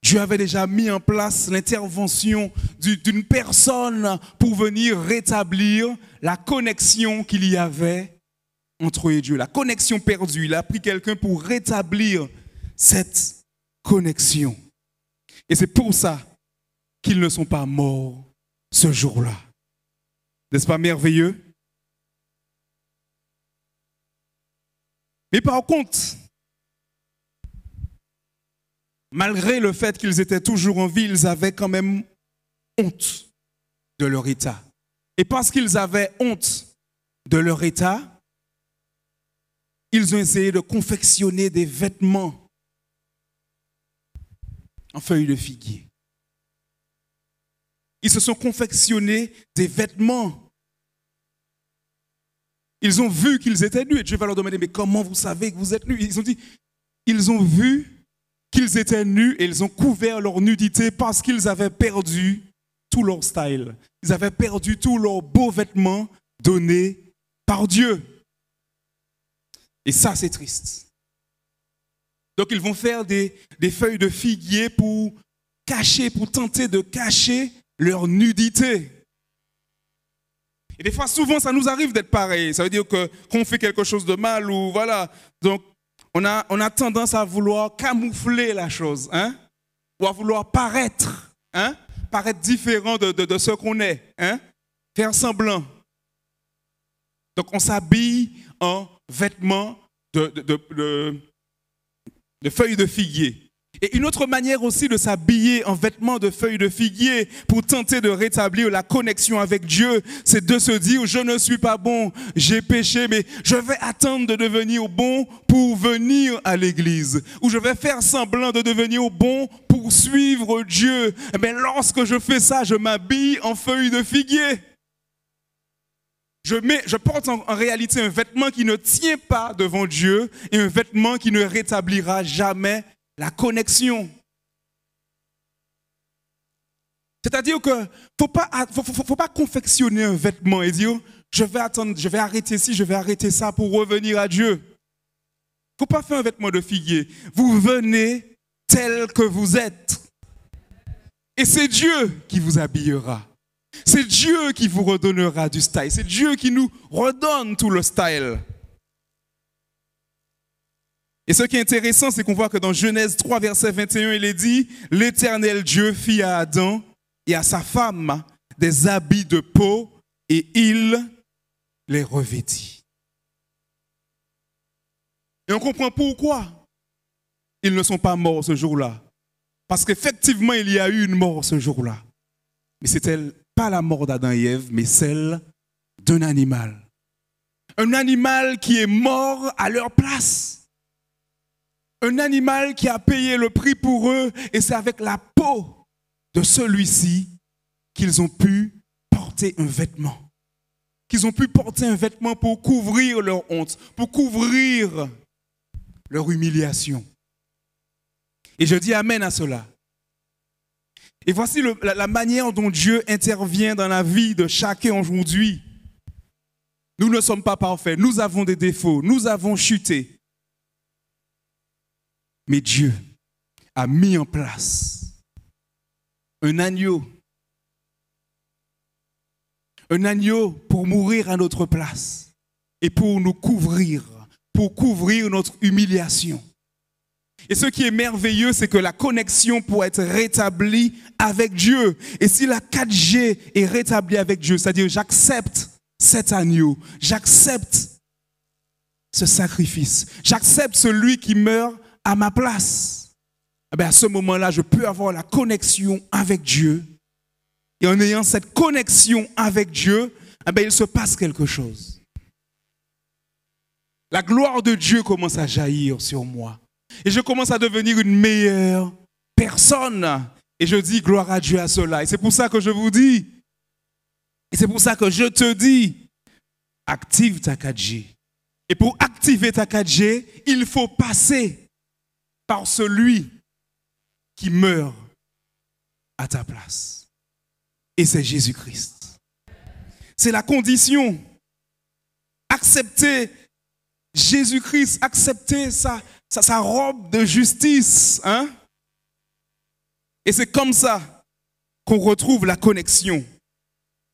Dieu avait déjà mis en place l'intervention d'une personne pour venir rétablir la connexion qu'il y avait entre eux et Dieu, la connexion perdue. Il a pris quelqu'un pour rétablir cette connexion. Et c'est pour ça qu'ils ne sont pas morts ce jour-là. N'est-ce pas merveilleux? Mais par contre, malgré le fait qu'ils étaient toujours en vie, ils avaient quand même honte de leur état. Et parce qu'ils avaient honte de leur état, ils ont essayé de confectionner des vêtements en feuilles de figuier. Ils se sont confectionnés des vêtements. Ils ont vu qu'ils étaient nus. Et Dieu va leur demander, mais comment vous savez que vous êtes nus? Ils ont dit, ils ont vu qu'ils étaient nus et ils ont couvert leur nudité parce qu'ils avaient perdu tout leur style. Ils avaient perdu tous leurs beaux vêtements donné par Dieu. Et ça, c'est triste. Donc, ils vont faire des feuilles de figuier pour tenter de cacher leur nudité. Et des fois, souvent, ça nous arrive d'être pareil. Ça veut dire qu'on fait quelque chose de mal ou voilà. Donc, on a tendance à vouloir camoufler la chose, hein? Ou à vouloir paraître, hein? Paraître différent de ce qu'on est, hein? Faire semblant. Donc, on s'habille en vêtements de feuilles de figuier. Et une autre manière aussi de s'habiller en vêtements de feuilles de figuier pour tenter de rétablir la connexion avec Dieu, c'est de se dire, je ne suis pas bon, j'ai péché, mais je vais attendre de devenir bon pour venir à l'église. Ou je vais faire semblant de devenir bon pour suivre Dieu. Mais lorsque je fais ça, je m'habille en feuilles de figuier. Je porte en réalité un vêtement qui ne tient pas devant Dieu et un vêtement qui ne rétablira jamais la connexion. C'est-à-dire que faut pas confectionner un vêtement et dire je vais attendre, je vais arrêter ci, je vais arrêter ça pour revenir à Dieu. Faut pas faire un vêtement de figuier. Vous venez tel que vous êtes. Et c'est Dieu qui vous habillera. C'est Dieu qui vous redonnera du style. C'est Dieu qui nous redonne tout le style. Et ce qui est intéressant, c'est qu'on voit que dans Genèse 3, verset 21, il est dit « L'Éternel Dieu fit à Adam et à sa femme des habits de peau et il les revêtit. » Et on comprend pourquoi ils ne sont pas morts ce jour-là. Parce qu'effectivement, il y a eu une mort ce jour-là. Mais c'était pas la mort d'Adam et Ève, mais celle d'un animal. Un animal qui est mort à leur place. Un animal qui a payé le prix pour eux et c'est avec la peau de celui-ci qu'ils ont pu porter un vêtement. Qu'ils ont pu porter un vêtement pour couvrir leur honte, pour couvrir leur humiliation. Et je dis amen à cela. Et voici la manière dont Dieu intervient dans la vie de chacun aujourd'hui. Nous ne sommes pas parfaits, nous avons des défauts, nous avons chuté. Mais Dieu a mis en place un agneau pour mourir à notre place et pour nous couvrir, pour couvrir notre humiliation. Et ce qui est merveilleux, c'est que la connexion peut être rétablie avec Dieu. Et si la 4G est rétablie avec Dieu, c'est-à-dire j'accepte cet agneau, j'accepte ce sacrifice, j'accepte celui qui meurt à ma place, à ce moment-là, je peux avoir la connexion avec Dieu. Et en ayant cette connexion avec Dieu, il se passe quelque chose. La gloire de Dieu commence à jaillir sur moi. Et je commence à devenir une meilleure personne. Et je dis gloire à Dieu à cela. Et c'est pour ça que je vous dis, et c'est pour ça que je te dis, active ta 4G. Et pour activer ta 4G, il faut passer par celui qui meurt à ta place. Et c'est Jésus-Christ. C'est la condition. Accepter Jésus-Christ, accepter sa robe de justice. Hein? Et c'est comme ça qu'on retrouve la connexion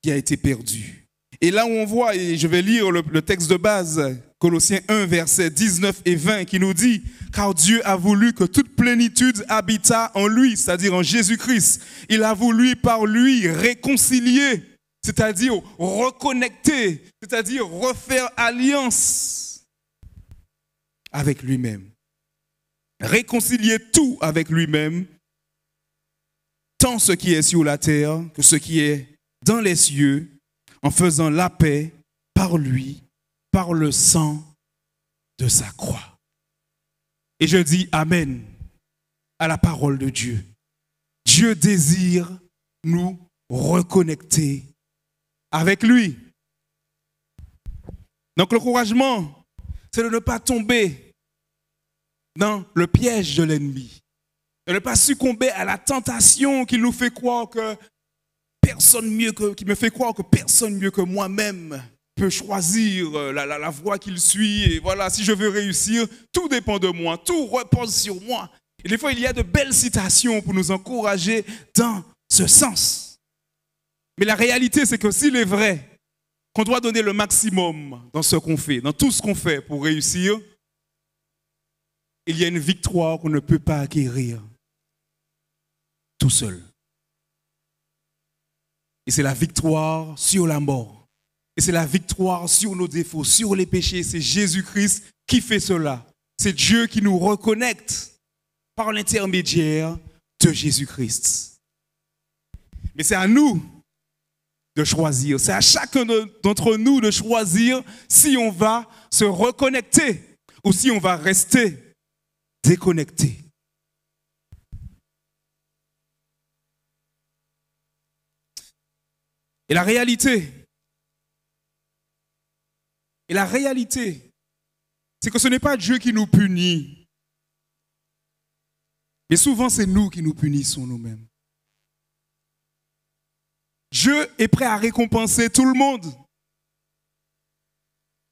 qui a été perdue. Et là où on voit, et je vais lire le texte de base, Colossiens 1, versets 19 et 20, qui nous dit « Car Dieu a voulu que toute plénitude habitât en lui, c'est-à-dire en Jésus-Christ. Il a voulu par lui réconcilier, c'est-à-dire reconnecter, c'est-à-dire refaire alliance avec lui-même. Réconcilier tout avec lui-même, tant ce qui est sur la terre que ce qui est dans les cieux, en faisant la paix par lui, par le sang de sa croix. » Et je dis amen à la parole de Dieu. Dieu désire nous reconnecter avec lui. Donc l'encouragement, c'est de ne pas tomber dans le piège de l'ennemi. De ne pas succomber à la tentation qui nous fait croire que qui me fait croire que personne mieux que moi-même peut choisir la voie qu'il suit. Et voilà, si je veux réussir, tout dépend de moi, tout repose sur moi. Et des fois, il y a de belles citations pour nous encourager dans ce sens. Mais la réalité, c'est que s'il est vrai qu'on doit donner le maximum dans ce qu'on fait, dans tout ce qu'on fait pour réussir, il y a une victoire qu'on ne peut pas acquérir tout seul. Et c'est la victoire sur la mort. Et c'est la victoire sur nos défauts, sur les péchés. C'est Jésus-Christ qui fait cela. C'est Dieu qui nous reconnecte par l'intermédiaire de Jésus-Christ. Mais c'est à nous de choisir. C'est à chacun d'entre nous de choisir si on va se reconnecter ou si on va rester déconnecté. Et la réalité, c'est que ce n'est pas Dieu qui nous punit, mais souvent c'est nous qui nous punissons nous-mêmes. Dieu est prêt à récompenser tout le monde.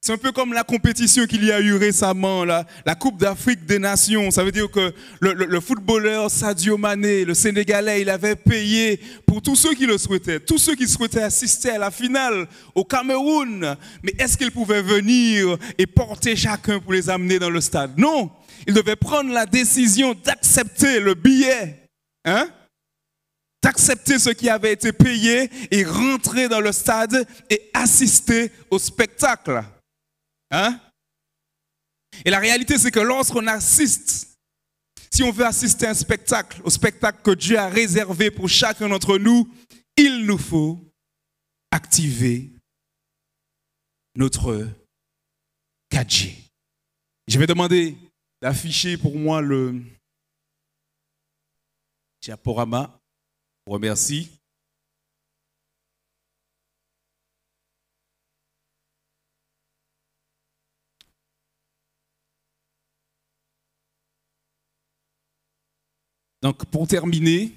C'est un peu comme la compétition qu'il y a eu récemment, la Coupe d'Afrique des Nations. Ça veut dire que le footballeur Sadio Mané, le Sénégalais, il avait payé pour tous ceux qui le souhaitaient, tous ceux qui souhaitaient assister à la finale au Cameroun. Mais est-ce qu'ils pouvaient venir et porter chacun pour les amener dans le stade? Non, ils devaient prendre la décision d'accepter le billet, d'accepter ce qui avait été payé et rentrer dans le stade et assister au spectacle. Et la réalité, c'est que lorsqu'on assiste, si on veut assister à un spectacle, au spectacle que Dieu a réservé pour chacun d'entre nous, il nous faut activer notre 4G. Je vais demander d'afficher pour moi le diaporama. Je vous remercie. Donc, pour terminer,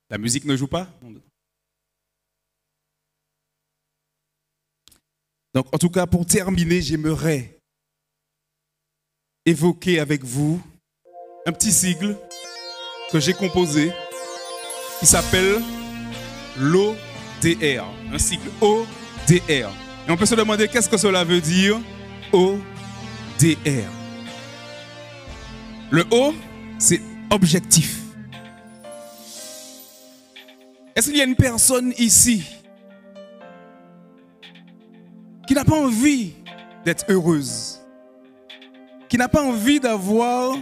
la musique ne joue pas? Donc, en tout cas, pour terminer, j'aimerais évoquer avec vous un petit sigle que j'ai composé qui s'appelle l'ODR. Un sigle ODR. Et on peut se demander qu'est-ce que cela veut dire? ODR. Le O, c'est objectif. Est-ce qu'il y a une personne ici qui n'a pas envie d'être heureuse, qui n'a pas envie d'avoir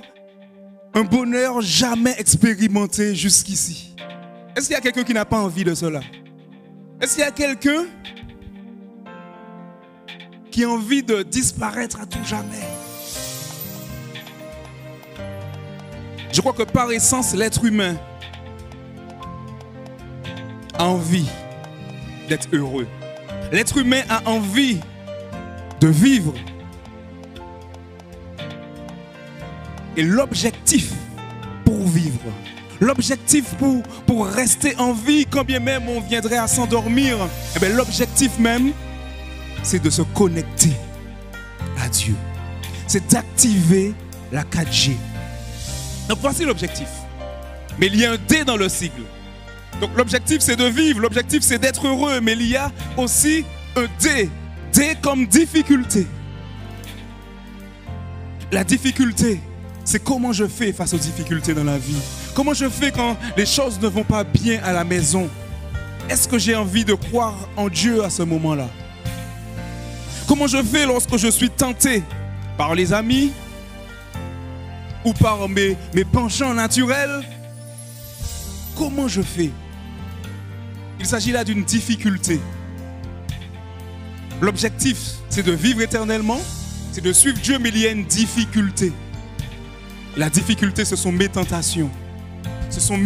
un bonheur jamais expérimenté jusqu'ici? Est-ce qu'il y a quelqu'un qui n'a pas envie de cela? Est-ce qu'il y a quelqu'un qui a envie de disparaître à tout jamais? Je crois que par essence, l'être humain a envie d'être heureux. L'être humain a envie de vivre. Et l'objectif pour vivre, l'objectif pour rester en vie, quand bien même on viendrait à s'endormir, eh bien, l'objectif même, c'est de se connecter à Dieu. C'est d'activer la 4G. Donc voici l'objectif. Mais il y a un D dans le sigle. Donc l'objectif c'est de vivre, l'objectif c'est d'être heureux, mais il y a aussi un D. D comme difficulté. La difficulté, c'est comment je fais face aux difficultés dans la vie. Comment je fais quand les choses ne vont pas bien à la maison. Est-ce que j'ai envie de croire en Dieu à ce moment-là? Comment je fais lorsque je suis tenté par les amis ou par mes penchants naturels? Comment je fais? Il s'agit là d'une difficulté. L'objectif, c'est de vivre éternellement, c'est de suivre Dieu, mais il y a une difficulté. La difficulté, ce sont mes tentations, ce sont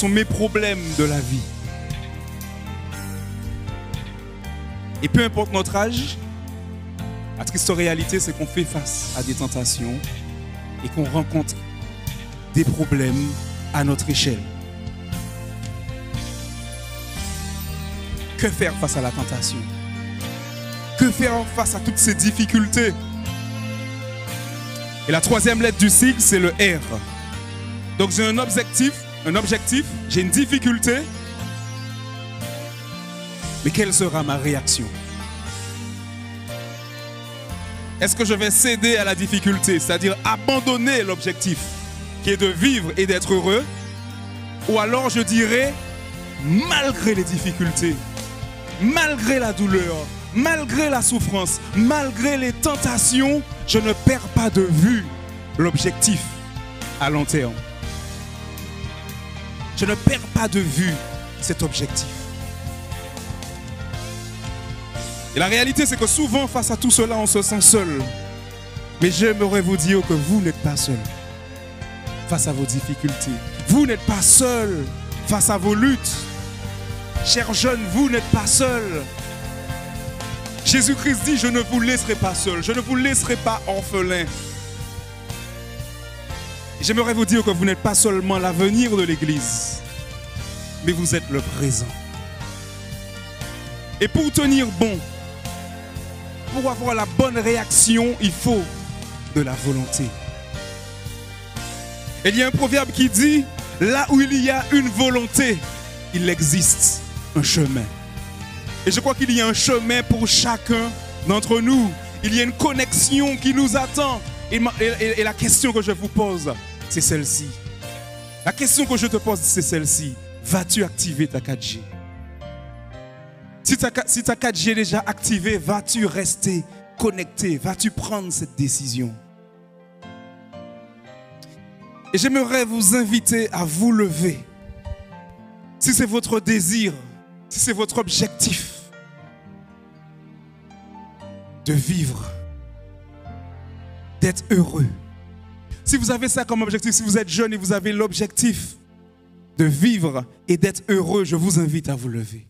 mes problèmes de la vie. Et peu importe notre âge, la triste réalité, c'est qu'on fait face à des tentations et qu'on rencontre des problèmes à notre échelle. Que faire face à la tentation? Que faire face à toutes ces difficultés? Et la troisième lettre du sigle, c'est le R. Donc j'ai un objectif, j'ai une difficulté. Mais quelle sera ma réaction? Est-ce que je vais céder à la difficulté, c'est-à-dire abandonner l'objectif qui est de vivre et d'être heureux? Ou alors je dirais, malgré les difficultés, malgré la douleur, malgré la souffrance, malgré les tentations, je ne perds pas de vue l'objectif à long terme. Je ne perds pas de vue cet objectif. Et la réalité, c'est que souvent, face à tout cela, on se sent seul. Mais j'aimerais vous dire que vous n'êtes pas seul face à vos difficultés. Vous n'êtes pas seul face à vos luttes. Chers jeunes, vous n'êtes pas seuls. Jésus-Christ dit, je ne vous laisserai pas seul, je ne vous laisserai pas orphelin. J'aimerais vous dire que vous n'êtes pas seulement l'avenir de l'Église, mais vous êtes le présent. Et pour tenir bon, pour avoir la bonne réaction, il faut de la volonté. Et il y a un proverbe qui dit, là où il y a une volonté, il existe un chemin. Et je crois qu'il y a un chemin pour chacun d'entre nous. Il y a une connexion qui nous attend. Et la question que je vous pose, c'est celle-ci. La question que je te pose, c'est celle-ci. Vas-tu activer ta 4G? Si ta 4G est déjà activée, vas-tu rester connecté? Vas-tu prendre cette décision? Et j'aimerais vous inviter à vous lever. Si c'est votre désir, si c'est votre objectif de vivre, d'être heureux. Si vous avez ça comme objectif, si vous êtes jeune et vous avez l'objectif de vivre et d'être heureux, je vous invite à vous lever.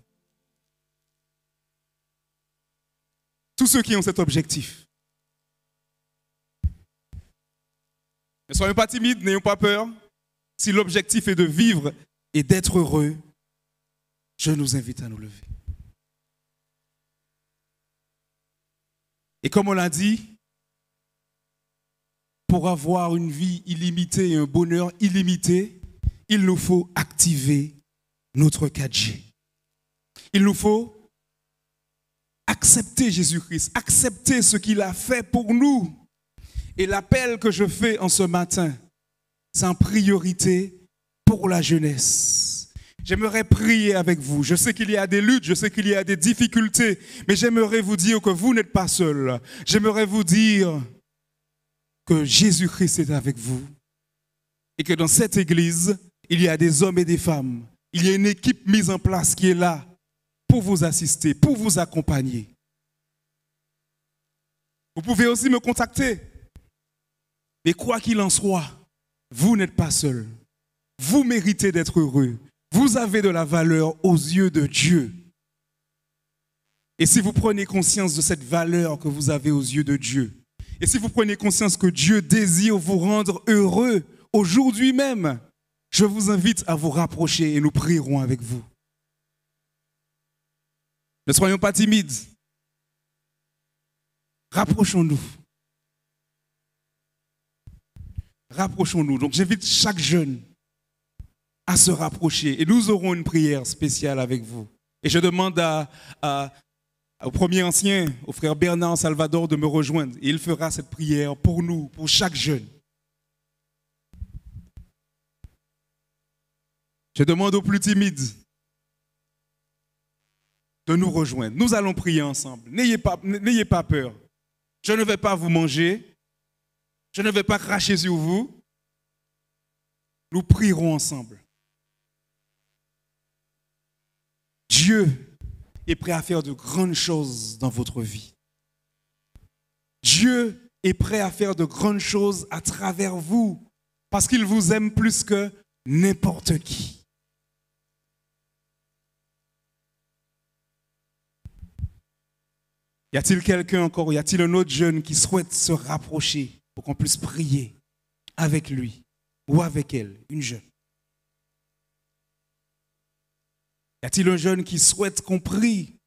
Tous ceux qui ont cet objectif. Ne soyons pas timides, n'ayons pas peur. Si l'objectif est de vivre et d'être heureux, je nous invite à nous lever. Et comme on l'a dit, pour avoir une vie illimitée et un bonheur illimité, il nous faut activer notre 4G. Il nous faut accepter Jésus-Christ, accepter ce qu'il a fait pour nous. Et l'appel que je fais en ce matin, c'est en priorité pour la jeunesse. J'aimerais prier avec vous. Je sais qu'il y a des luttes, je sais qu'il y a des difficultés, mais j'aimerais vous dire que vous n'êtes pas seuls. J'aimerais vous dire que Jésus-Christ est avec vous et que dans cette église, il y a des hommes et des femmes. Il y a une équipe mise en place qui est là pour vous assister, pour vous accompagner. Vous pouvez aussi me contacter. Et quoi qu'il en soit, vous n'êtes pas seuls. Vous méritez d'être heureux. Vous avez de la valeur aux yeux de Dieu. Et si vous prenez conscience de cette valeur que vous avez aux yeux de Dieu, et si vous prenez conscience que Dieu désire vous rendre heureux aujourd'hui même, je vous invite à vous rapprocher et nous prierons avec vous. Ne soyons pas timides. Rapprochons-nous. Rapprochons-nous. Donc j'invite chaque jeune à se rapprocher et nous aurons une prière spéciale avec vous. Et je demande au premier ancien, au frère Bernard Salvador de me rejoindre et il fera cette prière pour nous, pour chaque jeune. Je demande aux plus timides de nous rejoindre. Nous allons prier ensemble. N'ayez pas peur. Je ne vais pas vous manger. Je ne vais pas cracher sur vous. Nous prierons ensemble. Dieu est prêt à faire de grandes choses dans votre vie. Dieu est prêt à faire de grandes choses à travers vous parce qu'il vous aime plus que n'importe qui. Y a-t-il quelqu'un encore, y a-t-il un autre jeune qui souhaite se rapprocher pour qu'on puisse prier avec lui ou avec elle, une jeune? Y a-t-il un jeune qui souhaite qu'on prie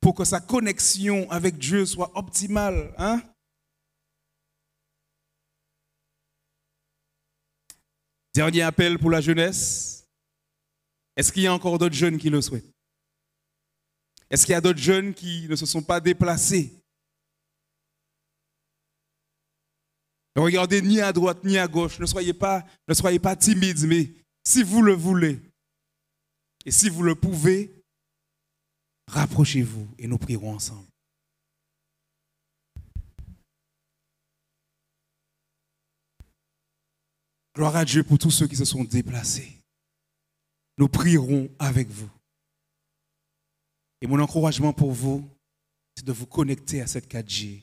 pour que sa connexion avec Dieu soit optimale, hein? Dernier appel pour la jeunesse. Est-ce qu'il y a encore d'autres jeunes qui le souhaitent? Est-ce qu'il y a d'autres jeunes qui ne se sont pas déplacés? Ne regardez ni à droite ni à gauche. Ne soyez pas timides, mais si vous le voulez et si vous le pouvez, rapprochez-vous et nous prierons ensemble. Gloire à Dieu pour tous ceux qui se sont déplacés. Nous prierons avec vous. Et mon encouragement pour vous, c'est de vous connecter à cette 4G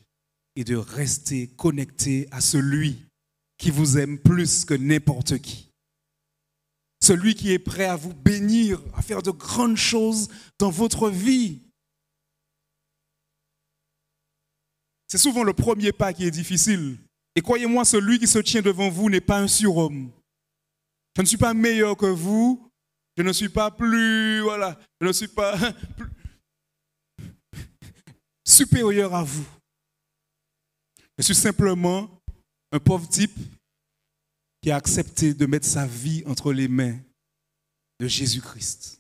et de rester connecté à celui qui vous aime plus que n'importe qui. Celui qui est prêt à vous bénir, à faire de grandes choses dans votre vie. C'est souvent le premier pas qui est difficile. Et croyez-moi, celui qui se tient devant vous n'est pas un surhomme. Je ne suis pas meilleur que vous. Je ne suis pas plus, voilà, je ne suis pas plus supérieur à vous. Je suis simplement un pauvre type qui a accepté de mettre sa vie entre les mains de Jésus-Christ.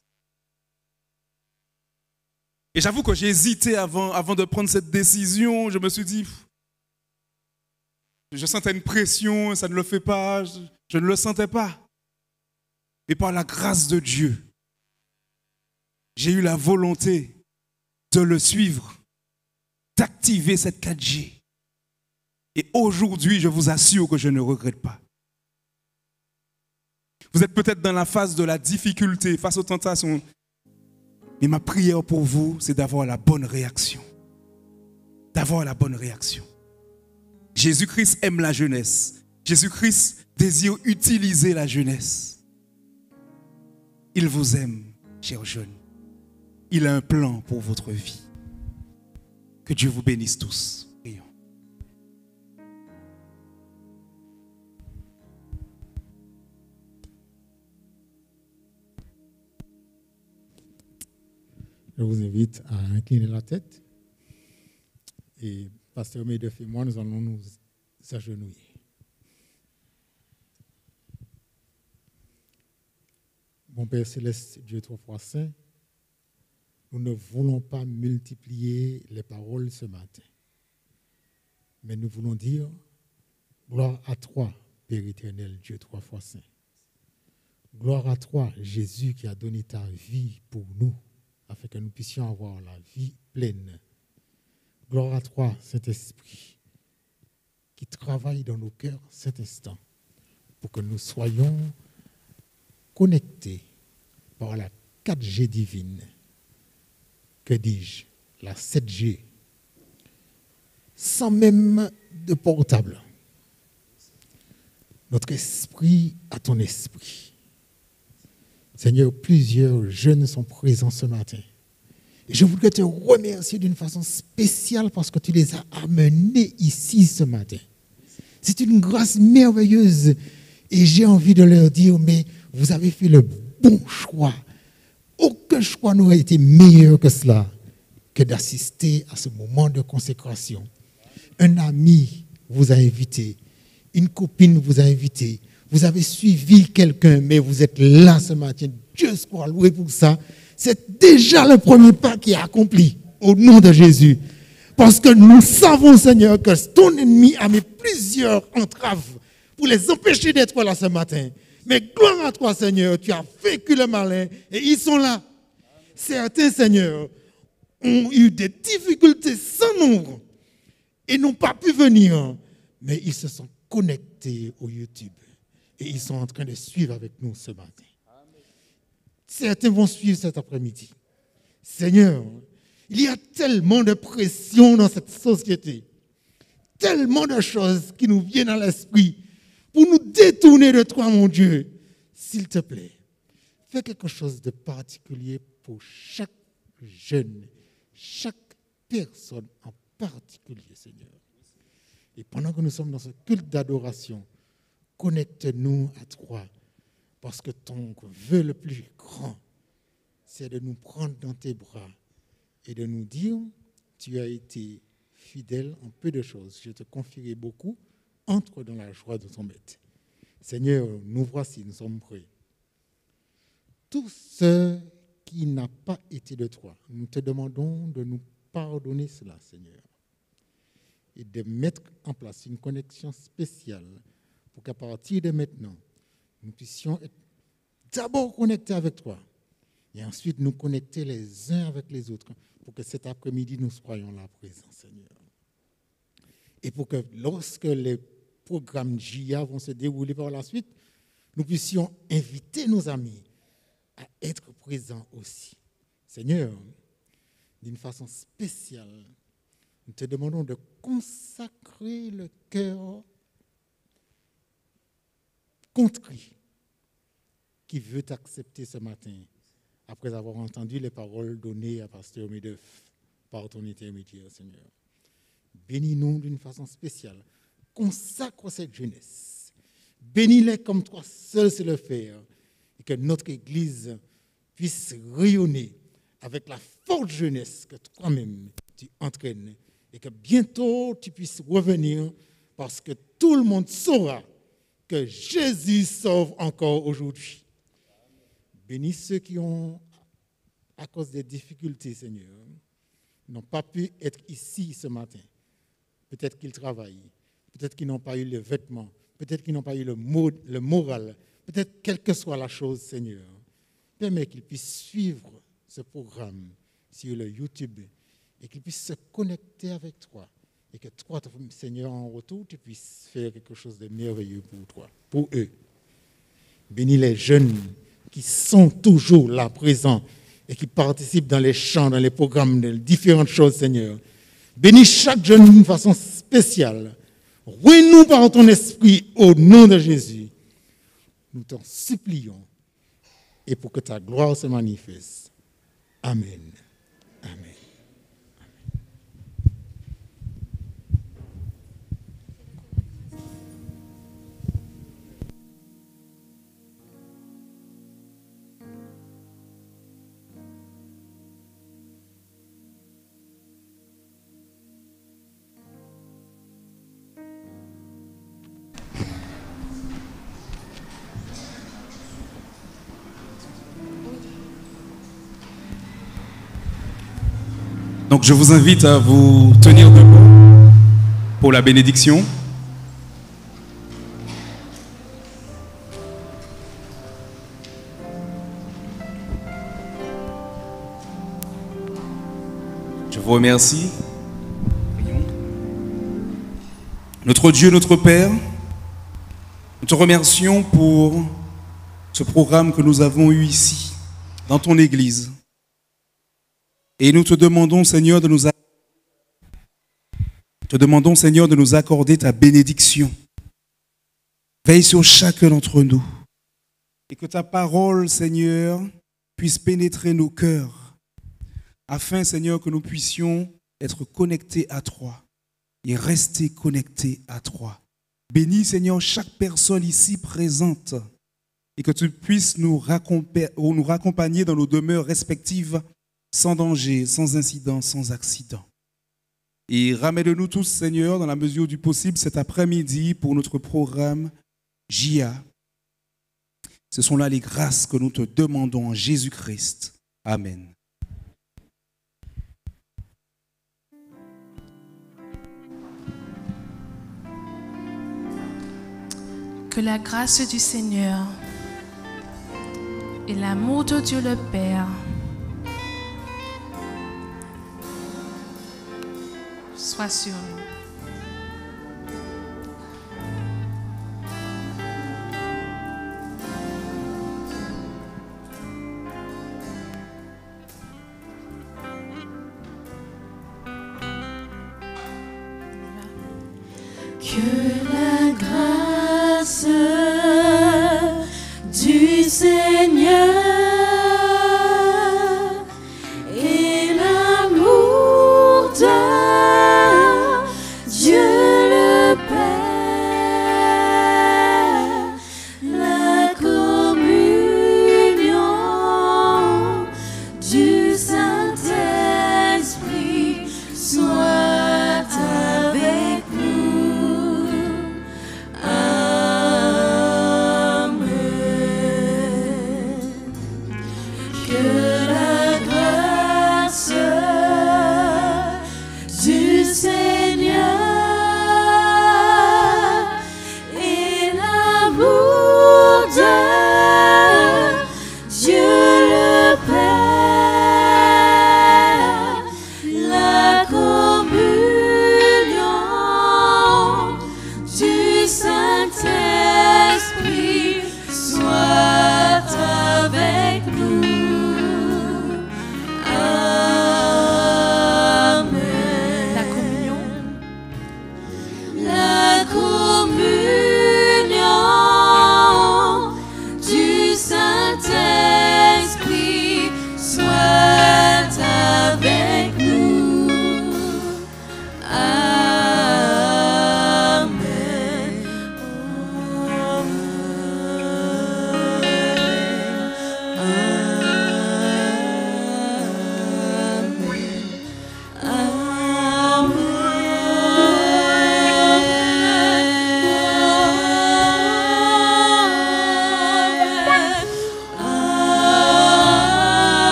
Et j'avoue que j'ai hésité avant de prendre cette décision. Je me suis dit, je sentais une pression, ça ne le fait pas, je ne le sentais pas. Mais par la grâce de Dieu, j'ai eu la volonté de le suivre, d'activer cette 4G. Et aujourd'hui, je vous assure que je ne regrette pas. Vous êtes peut-être dans la phase de la difficulté, face aux tentations. Mais ma prière pour vous, c'est d'avoir la bonne réaction. D'avoir la bonne réaction. Jésus-Christ aime la jeunesse. Jésus-Christ désire utiliser la jeunesse. Il vous aime, chers jeunes. Il a un plan pour votre vie. Que Dieu vous bénisse tous. Prions. Je vous invite à incliner la tête. Et Pasteur Medef et moi, nous allons nous agenouiller. Mon Père Céleste, Dieu trois fois saint, nous ne voulons pas multiplier les paroles ce matin. Mais nous voulons dire, gloire à toi, Père éternel, Dieu trois fois saint. Gloire à toi, Jésus, qui a donné ta vie pour nous, afin que nous puissions avoir la vie pleine. Gloire à toi, Saint-Esprit, qui travaille dans nos cœurs cet instant, pour que nous soyons connectés par la 4G divine. Que dis-je? La 7G. Sans même de portable. Notre esprit à ton esprit. Seigneur, plusieurs jeunes sont présents ce matin. Et je voudrais te remercier d'une façon spéciale parce que tu les as amenés ici ce matin. C'est une grâce merveilleuse. Et j'ai envie de leur dire, mais vous avez fait le bon choix. Aucun choix n'aurait été meilleur que cela, que d'assister à ce moment de consécration. Un ami vous a invité, une copine vous a invité, vous avez suivi quelqu'un, mais vous êtes là ce matin. Dieu soit loué pour ça. C'est déjà le premier pas qui est accompli au nom de Jésus. Parce que nous savons, Seigneur, que ton ennemi a mis plusieurs entraves pour les empêcher d'être là ce matin. Mais gloire à toi, Seigneur, tu as vaincu le malin et ils sont là. Certains, Seigneur, ont eu des difficultés sans nombre et n'ont pas pu venir, mais ils se sont connectés au YouTube et ils sont en train de suivre avec nous ce matin. Certains vont suivre cet après-midi. Seigneur, il y a tellement de pression dans cette société, tellement de choses qui nous viennent à l'esprit pour nous détourner de toi, mon Dieu. S'il te plaît, fais quelque chose de particulier pour chaque jeune, chaque personne en particulier, Seigneur. Et pendant que nous sommes dans ce culte d'adoration, connecte-nous à toi, parce que ton vœu le plus grand, c'est de nous prendre dans tes bras et de nous dire, tu as été fidèle en peu de choses, je te confierai beaucoup, entre dans la joie de ton maître. Seigneur, nous voici, nous sommes prêts. Tout ce qui n'a pas été de toi, nous te demandons de nous pardonner cela, Seigneur, et de mettre en place une connexion spéciale pour qu'à partir de maintenant, nous puissions être d'abord connectés avec toi et ensuite nous connecter les uns avec les autres pour que cet après-midi, nous soyons là présents, Seigneur. Et pour que lorsque les programmes JIA vont se dérouler par la suite, nous puissions inviter nos amis à être présents aussi. Seigneur, d'une façon spéciale, nous te demandons de consacrer le cœur contrit qui veut t'accepter ce matin après avoir entendu les paroles données à Pasteur Medeuf par ton intermédiaire, Seigneur. Bénis-nous d'une façon spéciale. Consacre cette jeunesse. Bénis-les comme toi seul sais le faire et que notre Église puisse rayonner avec la forte jeunesse que toi-même tu entraînes et que bientôt tu puisses revenir parce que tout le monde saura que Jésus sauve encore aujourd'hui. Bénis ceux qui ont, à cause des difficultés, Seigneur, n'ont pas pu être ici ce matin. Peut-être qu'ils travaillent, peut-être qu'ils n'ont pas eu le vêtement, peut-être qu'ils n'ont pas eu le moral, peut-être quelle que soit la chose, Seigneur. Permets qu'ils puissent suivre ce programme sur le YouTube et qu'ils puissent se connecter avec toi. Et que toi, Seigneur, en retour, tu puisses faire quelque chose de merveilleux pour toi, pour eux. Bénis les jeunes qui sont toujours là, présents, et qui participent dans les chants, dans les programmes, dans les différentes choses, Seigneur. Bénis chaque jeune d'une façon spéciale. Renoue par ton esprit au nom de Jésus. Nous t'en supplions. Et pour que ta gloire se manifeste. Amen. Amen. Donc je vous invite à vous tenir debout pour la bénédiction. Je vous remercie. Notre Dieu, notre Père, nous te remercions pour ce programme que nous avons eu ici, dans ton Église. Et nous te demandons, Seigneur, de nous accorder ta bénédiction. Veille sur chacun d'entre nous. Et que ta parole, Seigneur, puisse pénétrer nos cœurs. Afin, Seigneur, que nous puissions être connectés à toi et rester connectés à toi. Bénis, Seigneur, chaque personne ici présente et que tu puisses nous raccompagner dans nos demeures respectives sans danger, sans incident, sans accident. Et ramène-nous tous, Seigneur, dans la mesure du possible cet après-midi pour notre programme JIA. Ce sont là les grâces que nous te demandons en Jésus-Christ. Amen. Que la grâce du Seigneur et l'amour de Dieu le Père soient sur nous. Que la grâce du Seigneur et l'amour de Dieu le Père, la communion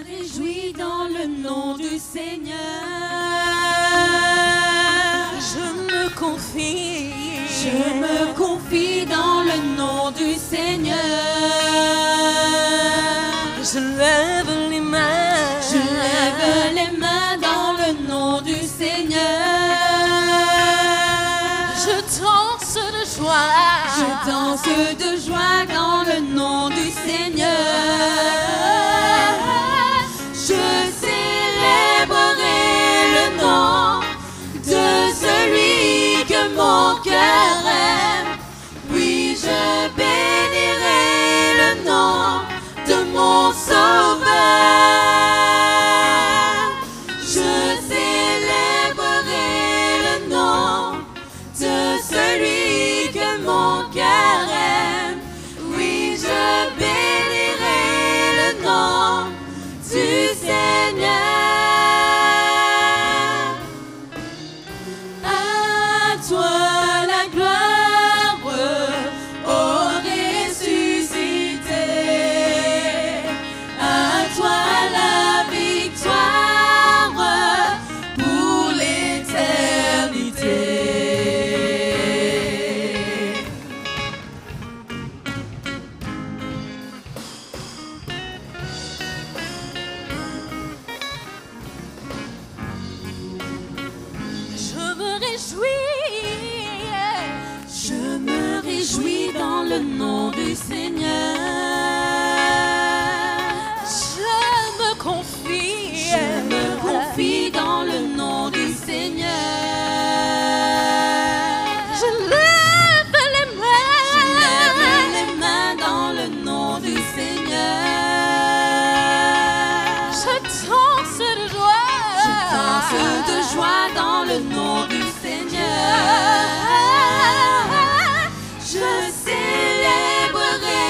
réjouis dans le nom du Seigneur. Je me confie dans le nom du Seigneur. Je lève les mains dans le nom du Seigneur. Je danse de joie dans le nom du Seigneur. Je célébrerai le nom de celui que mon cœur aime. Oui, je bénirai le nom de mon Sauveur. Je célébrerai le nom de celui que mon cœur aime. Oui, je bénirai le nom du Seigneur. À toi la gloire, ô ressuscité. À toi la victoire pour l'éternité. Je me réjouis dans le nom du Seigneur. Je me confie dans le nom du Seigneur. Je lève les mains dans le nom du Seigneur. Je danse de joie dans le nom du Seigneur. Je célébrerai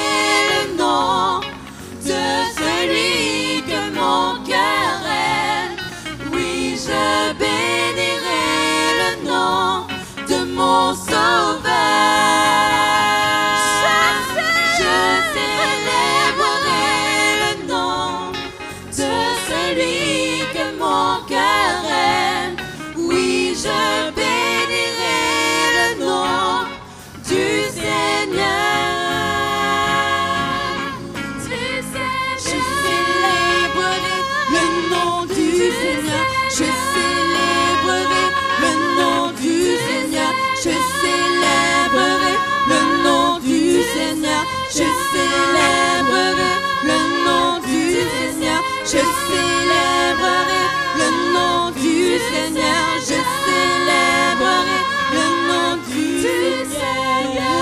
le nom de celui que mon cœur aime. Oui, je bénirai le nom de mon Sauveur. Je célébrerai le nom de celui que mon cœur aime. Oui, je bénirai le nom du Seigneur. Je célébrerai le nom du Seigneur. Je célébrerai le nom du Seigneur. Je célébrerai le nom du Seigneur. Je célébrerai le nom du Seigneur. Je célébrerai le nom du Seigneur. Je célébrerai le nom du Seigneur.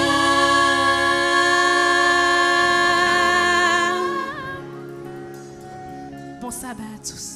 Bon sabbat à tous.